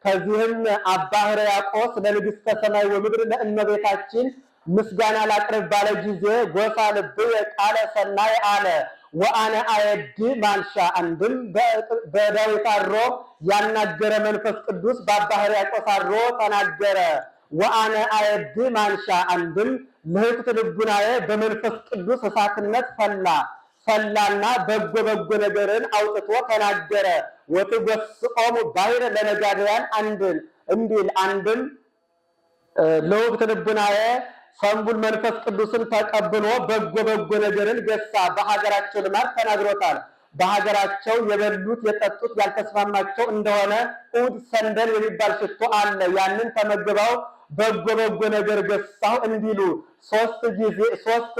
ከዚህም አባ ሕርያቆስ ለንግሥተ ሰማይ ወምድር ለእመቤታችን ምስጋና ላቅርብ ባለ ጊዜ ጎስአ ልብየ ቃለ ሰናየ አለ። ወአነ አየድ ማንሻ። አንድም በዳዊት አድሮ ያናገረ መንፈስ ቅዱስ በአባ ሕርያቆስ አድሮ ተናገረ። ወአነ አየድ ማንሻ። አንድም ልህቅት ልቡናዬ በመንፈስ ቅዱስ እሳትነት ፈላና በጎ ነገርን አውጥቶ ተናገረ። ወትጎስኦሙ ባሕረ ለነጋድያን እንዲል። አንድም ልህቅት ልቡናዬ ሰንቡል መንፈስ ቅዱስን ተቀብሎ በጎ ነገርን ገሳ። በሀገራቸው ልማድ ተናግሮታል። በሀገራቸው የበሉት የጠጡት ያልተስማማቸው እንደሆነ ኡድ ሰንደል የሚባል ሽቶ አለ። ያንን ተመግበው በጎ ነገር ገሳው እንዲሉ 3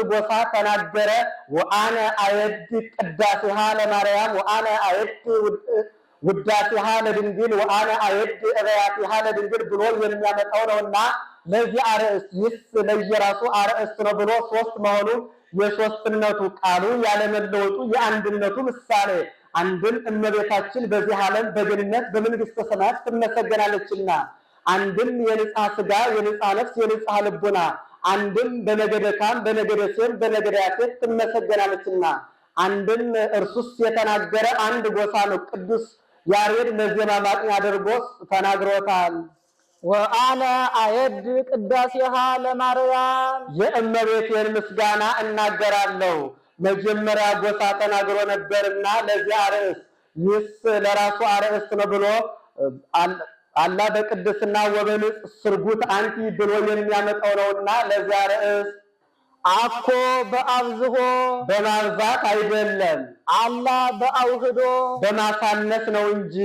ጎሳ ተናገረ። ወአነ አየድ ቅዳሴሃ ለማርያም ወአነ አየድ ውዳሴሃ ለድንግል ወአነ አየድ እበያቲሃ ለድንግል ብሎ የሚያመጣው ነውና ለዚህ አርእስት ይስ ለየራሱ አርእስት ነው ብሎ 3 መሆኑ የሶስትነቱ ቃሉ ያለመለወጡ የአንድነቱ ምሳሌ። አንድም እመቤታችን በዚህ ዓለም በገነት በመንግስተ ሰማያት ትመሰገናለችና፣ አንድም የንጽሐ ሥጋ የንጽሐ ነፍስ የንጽሐ ልቡና፣ አንድም በነገደ ካም በነገደ ሴም በነገደ ያፌት ትመሰገናለችና፣ አንድም እርሱስ የተናገረ አንድ ጎሳ ነው። ቅዱስ ያሬድ ለዜማ ማጥኛ አድርጎ ተናግሮታል። ወአነ አየድ ቅዳሴሃ ለማርያም። የእመቤቴን ምስጋና እናገራለሁ። መጀመሪያ ጎሳ ተናግሮ ነበርና ለዚህ አርእስት ይስ ለራሱ አርእስት ነው ብሎ አላ በቅድስና ወበንጽ ስርጉት አንቲ ብሎ የሚያመጣው ነውና ለዚህ አርእስት አኮ በአብዝሆ በማብዛት አይደለም፣ አላ በአውህዶ በማሳነስ ነው እንጂ።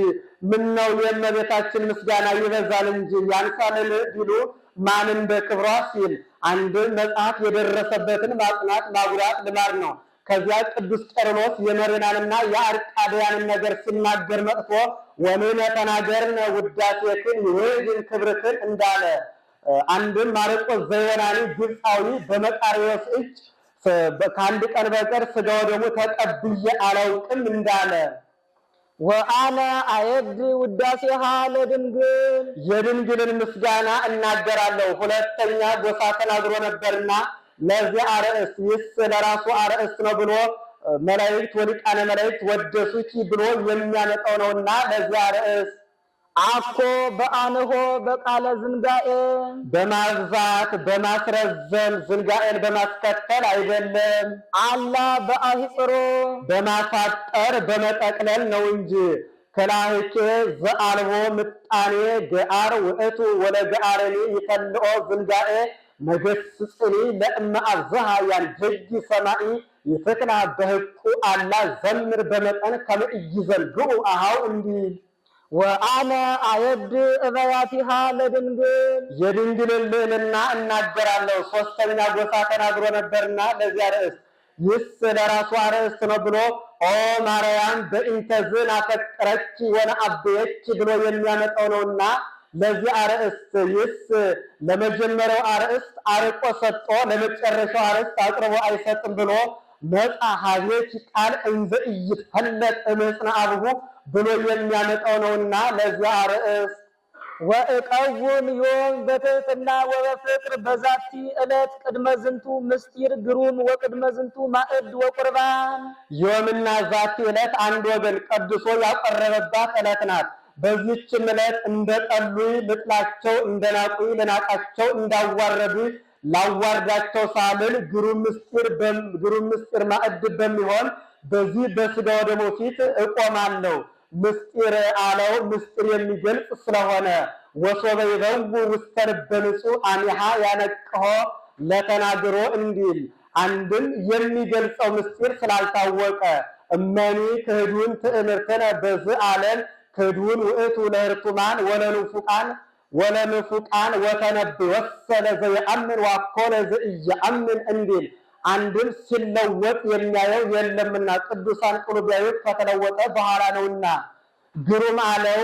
ምነው የእመቤታችን ምስጋና ይበዛል እንጂ ያንሳልን ቢሉ ማንን በክብሯ ሲል አንድ መጽሐፍ የደረሰበትን ማጽናት ማጉላት ልማድ ነው። ከዚያ ቅዱስ ቄርሎስ የመሪናንና የአርቃድያንን ነገር ሲናገር መጥቶ ወንነ ተናገርነ ውዳሴክን ይህን ክብርክን እንዳለ፣ አንድም ማርቆስ ዘዮናኒ ግብፃዊ በመቃርዮስ እጅ ከአንድ ቀን በቀር ሥጋ ወደሙ ተቀብዬ አላውቅም እንዳለ፣ ወአነ አየድ ውዳሴሃ ለድንግል የድንግልን ምስጋና እናገራለሁ። ሁለተኛ ጎሳ ተናግሮ ነበርና ለዚህ አርእስት ይስ ለራሱ አርእስት ነው ብሎ መላእክት ወሊቃነ መላእክት ወደሱኪ ብሎ የሚያመጣው ነውና ለዚህ አርእስት አኮ በአንሆ በቃለ ዝንጋኤ በማብዛት በማስረዘም ዝንጋኤን በማስከተል አይደለም፣ አላ በአሂጽሮ በማሳጠር በመጠቅለል ነው እንጂ። ከላህኬ ዘአልቦ ምጣኔ ገአር ውእቱ ወለገአርኒ ይከልኦ ዝንጋኤ መገስጽኒ ለእመ አብዝሃ ያንጀጊ ሰማኢ ይትክላ በህቁ አላ ዘምር በመጠን ከመእይዘልግኡ አሃው እንዲል ወአነ አየድ እበያቲሃ ለድንግል የድንግልን ልዕልና እናገራለሁ። ሶስተኛ ጎሳ ተናግሮ ነበርና ለዚያ ርዕስ ይስ ለራሱ አርእስት ነው ብሎ ኦ ማርያም በእንተዝን አፈቅረች ወነአብየች ብሎ የሚያመጣው ነውና ለዚህ አርእስት ይስ ለመጀመሪያው አርእስት አርቆ ሰጥቶ ለመጨረሻው አርእስት አቅርቦ አይሰጥም ብሎ መጻ ሀቤች ቃል እንዘ ኢይትፈለጥ እምጽንዐ ብሎ የሚያመጣው ነውና ለዚህ አርእስት ወእቀውም ዮም በትሕትና ወበፍቅር በዛቲ ዕለት ቅድመ ዝንቱ ምስጢር ግሩም ወቅድመ ዝንቱ ማዕድ ወቁርባን። ዮምና ዛቲ ዕለት አንድ ወገን ቀድሶ ያቀረበባት ዕለት ናት። በዚህችም ዕለት እንደጠሉኝ ልጥላቸው፣ እንደናቁኝ ልናቃቸው፣ እንዳዋረዱኝ ላዋርዳቸው ሳልል ግሩም ምስጢር ማዕድ በሚሆን በዚህ በሥጋ ወደሙ ፊት እቆማለሁ። ምስጢር አለው ምስጢር የሚገልጽ ስለሆነ ወሶበ ይበው ውስተ ልበ ንጹሕ አሚሃ ያነቅሆ ለተናግሮ እንዲል አንድም የሚገልጸው ምስጢር ስላልታወቀ እመኒ ክህዱን ትእምርትነ በዚህ ዓለም ክህዱን ውእቱ ለህርቱማን ወለንፉቃን ወተነብይ ወሰለ ዘየአምን ዋኮለ ዘኢየአምን እንዲል አንድም ሲለወጥ የሚያየው የለምና ቅዱሳን ቅሉ ቢያዩት ከተለወጠ በኋላ ነውና። ግሩም አለው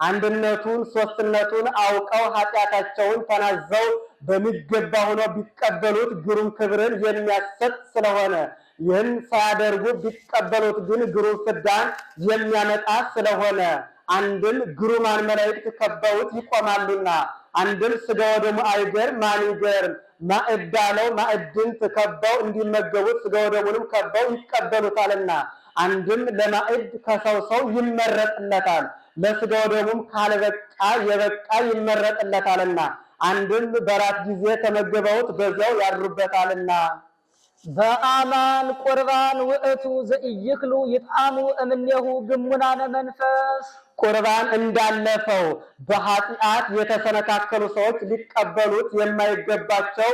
አንድነቱን ሶስትነቱን አውቀው ኃጢአታቸውን ተናዘው በሚገባ ሆኖ ቢቀበሉት ግሩም ክብርን የሚያሰጥ ስለሆነ፣ ይህን ሳያደርጉ ቢቀበሉት ግን ግሩም ፍዳን የሚያመጣ ስለሆነ፣ አንድም ግሩማን መላእክት ከበውት ይቆማሉና፣ አንድም ሥጋ ወደሙ አይገርም ማን ይገርም ማዕድ አለው ማዕድን ተከበው እንዲመገቡት ሥጋ ወደሙንም ከበው ይቀበሉታልና፣ አንድም ለማዕድ ከሰው ይመረጥለታል ለሥጋ ወደሙም ካልበቃ የበቃ ይመረጥለታልና፣ አንድም በራት ጊዜ ተመገበውት በዚያው ያድሩበታልና። በአማን ቁርባን ውእቱ ዘኢይክሉ ይጣሙ እምኔሁ ግሙናነ መንፈስ። ቁርባን እንዳለፈው በኃጢአት የተሰነካከሉ ሰዎች ሊቀበሉት የማይገባቸው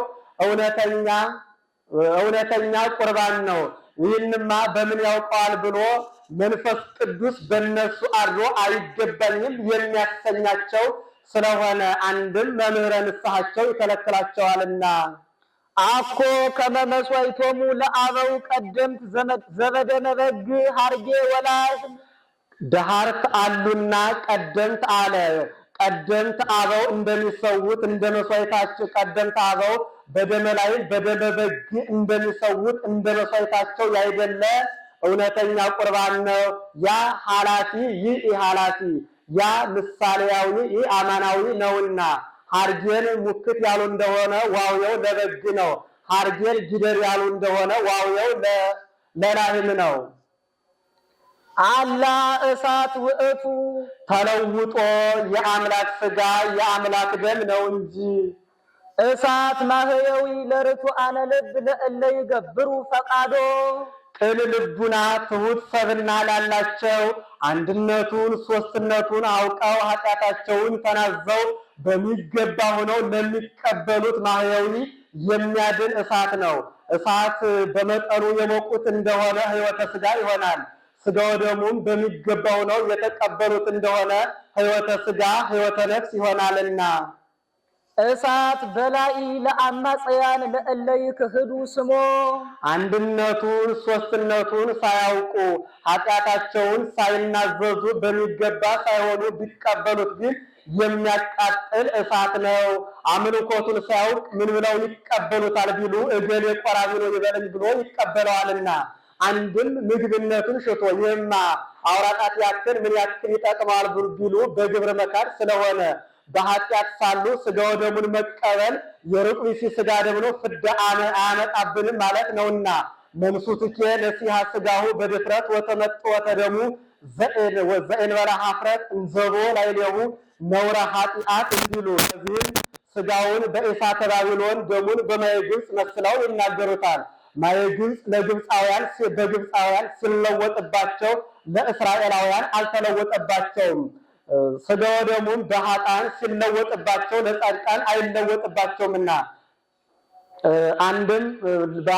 እውነተኛ ቁርባን ነው። ይህንማ በምን ያውቀዋል ብሎ መንፈስ ቅዱስ በእነሱ አድሮ አይገባኝም የሚያሰኛቸው ስለሆነ፣ አንድም መምህረ ንስሐቸው ይከለክላቸዋልና። አኮ ከመ መሥዋዕቶሙ ለአበው ቀደምት ዘበደመ በግ ሀርጌ ወላህ ደሃርት አሉና ቀደምት አለ። ቀደምት አበው እንደሚሰውት እንደ መሥዋዕታቸው ቀደምት አበው በደመ ላይ በደመ በግ እንደሚሰውት እንደ መሥዋዕታቸው ያይደለ እውነተኛ ቁርባን ነው። ያ ኃላፊ ይህ ኃላፊ፣ ያ ምሳሌያዊ ይህ አማናዊ ነውና። ሀርጌን ሙክት ያሉ እንደሆነ ዋውየው ለበግ ነው። ሀርጌን ጊደር ያሉ እንደሆነ ዋውየው ለላህም ነው። አላ እሳት ውእቱ ተለውጦ የአምላክ ሥጋ የአምላክ ደም ነው እንጂ። እሳት ማህየዊ ለርቱዓነ ልብ ለእለ ይገብሩ ፈቃዶ ቅን ልቡና ትሑት ሰብእና ላላቸው አንድነቱን ሶስትነቱን አውቀው ኃጢአታቸውን ተናዘው በሚገባ ሆነው ለሚቀበሉት ማህየዊ የሚያድን እሳት ነው። እሳት በመጠኑ የሞቁት እንደሆነ ሕይወተ ሥጋ ይሆናል። ሥጋው ደሙም በሚገባው ነው የተቀበሉት እንደሆነ ሕይወተ ሥጋ ሕይወተ ነፍስ ይሆናልና። እሳት በላኢ ለአማጽያን ለእለ ይክህዱ ስሞ አንድነቱን ሦስትነቱን ሳያውቁ ኃጢአታቸውን ሳይናዘዙ በሚገባ ሳይሆኑ ቢቀበሉት ግን የሚያቃጥል እሳት ነው። አምልኮቱን ሳያውቅ ምን ብለው ይቀበሉታል ቢሉ እገሌ ቆራቢ ነው ይበለኝ ብሎ ይቀበለዋልና። አንድም ምግብነቱን ሽቶ ይህማ አውራ ጣት ያክል ምን ያክል ይጠቅማል ቢሉ በግብረ መካድ ስለሆነ በኃጢአት ሳሉ ሥጋው ደሙን መቀበል የሩቅ ብእሲ ሥጋ ደም ነው፣ ፍዳ አያመጣብንም ማለት ነውና። መምሱትኬ ነሲሐ ሥጋሁ በድፍረት ወተመጥወተ ደሙ ዘእንበለ ኀፍረት እንዘቦ ላዕሌሁ ነውረ ኃጢአት እንዲሉ። ከዚህም ሥጋውን በእሳተ ባቢሎን ደሙን በማየ ግብፅ መስለው ይናገሩታል። ማየ ግብፅ ለግብፃውያን በግብፃውያን ሲለወጥባቸው ለእስራኤላውያን አልተለወጠባቸውም። ሥጋው ደሙን በኃጥአን ሲለወጥባቸው ለጻድቃን አይለወጥባቸውምና አንድም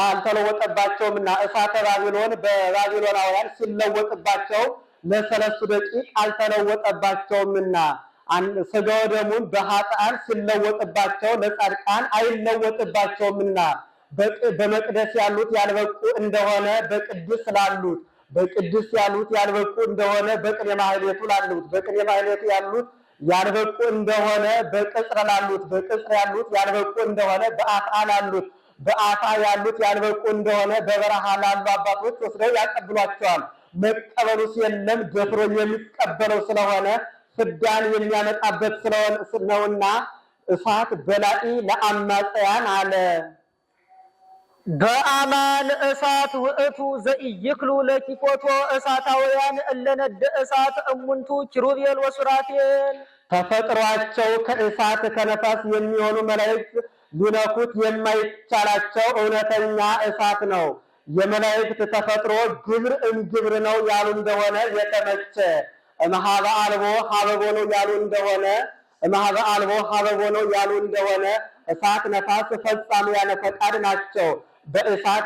አልተለወጠባቸውምና እሳተ ባቢሎን በባቢሎናውያን ሲለወጥባቸው ለሰለስቱ ደቂቅ አልተለወጠባቸውምና ሥጋው ደሙን በኃጥአን ሲለወጥባቸው ለጻድቃን አይለወጥባቸውምና በመቅደስ ያሉት ያልበቁ እንደሆነ በቅድስ ላሉት በቅድስ ያሉት ያልበቁ እንደሆነ በቅኔ ማህሌቱ ላሉት በቅኔ ማህሌቱ ያሉት ያልበቁ እንደሆነ በቅጽር ላሉት በቅጽር ያሉት ያልበቁ እንደሆነ በአፋ ላሉት በአፋ ያሉት ያልበቁ እንደሆነ በበረሃ ላሉ አባቶች ወስደው ያቀብሏቸዋል። መቀበሉስ የለም ደፍሮ የሚቀበለው ስለሆነ ፍዳን የሚያመጣበት ስለሆነና እሳት በላኢ ለአማጽያን አለ። በአማን እሳት ውእቱ ዘኢይክሉ ለኪኮቶ እሳታውያን እለነደ እሳት እሙንቱ ኪሩቤል ወሱራፌል። ተፈጥሯቸው ከእሳት ከነፋስ የሚሆኑ መላእክት ሊነኩት የማይቻላቸው እውነተኛ እሳት ነው። የመላእክት ተፈጥሮ ግብር እምግብር ነው ያሉ እንደሆነ የተመቸ እምኀበ አልቦ ሀበቦ ነው ያሉ እንደሆነ እምኀበ አልቦ ሀበቦ ነው ያሉ እንደሆነ እሳት ነፋስ ፈጻሚያነ ፈቃድ ናቸው። በእሳት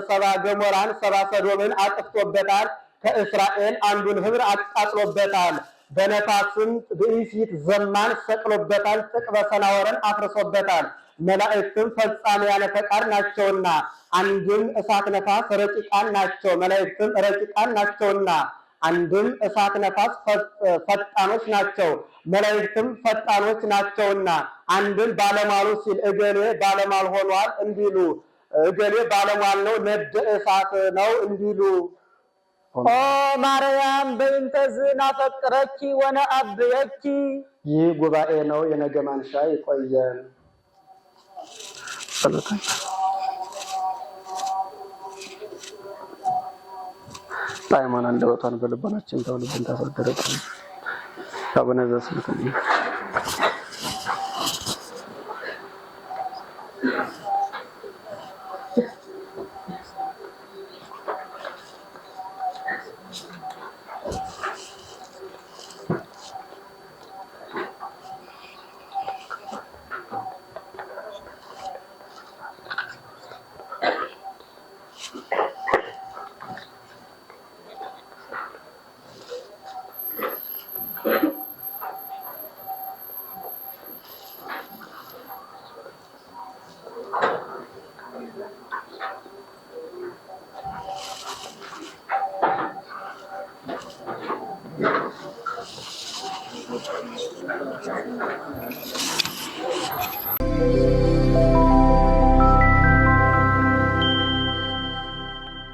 ሰባ ገሞራን ሰባ ሰዶምን አጥፍቶበታል። ከእስራኤል አንዱን ህብር አቃጥሎበታል። በነፋስም ብእሲት ዘማን ሰቅሎበታል። ጥቅበ ሰናወርን አፍርሶበታል። መላእክትም ፈጻሚያነ ፈቃድ ናቸውና አንድም እሳት ነፋስ ረቂቃን ናቸው፣ መላእክትም ረቂቃን ናቸውና አንድም እሳት ነፋስ ፈጣኖች ናቸው፣ መላእክትም ፈጣኖች ናቸውና አንድም ባለሟሉ ሲል እገሌ ባለሟል ሆኗል እንዲሉ እገሌ ባለሟል ነው ነደ እሳት ነው እንዲሉ። ኦ ማርያም በእንተዝ ናፈቅረኪ ወነአብየኪ። ይህ ጉባኤ ነው። የነገ ማንሻ ይቆየን። ጣዕሟን አንደበቷን በልቦናችን ተውልብን ታሳድረን። አቡነ ዘበሰማያት Thank you.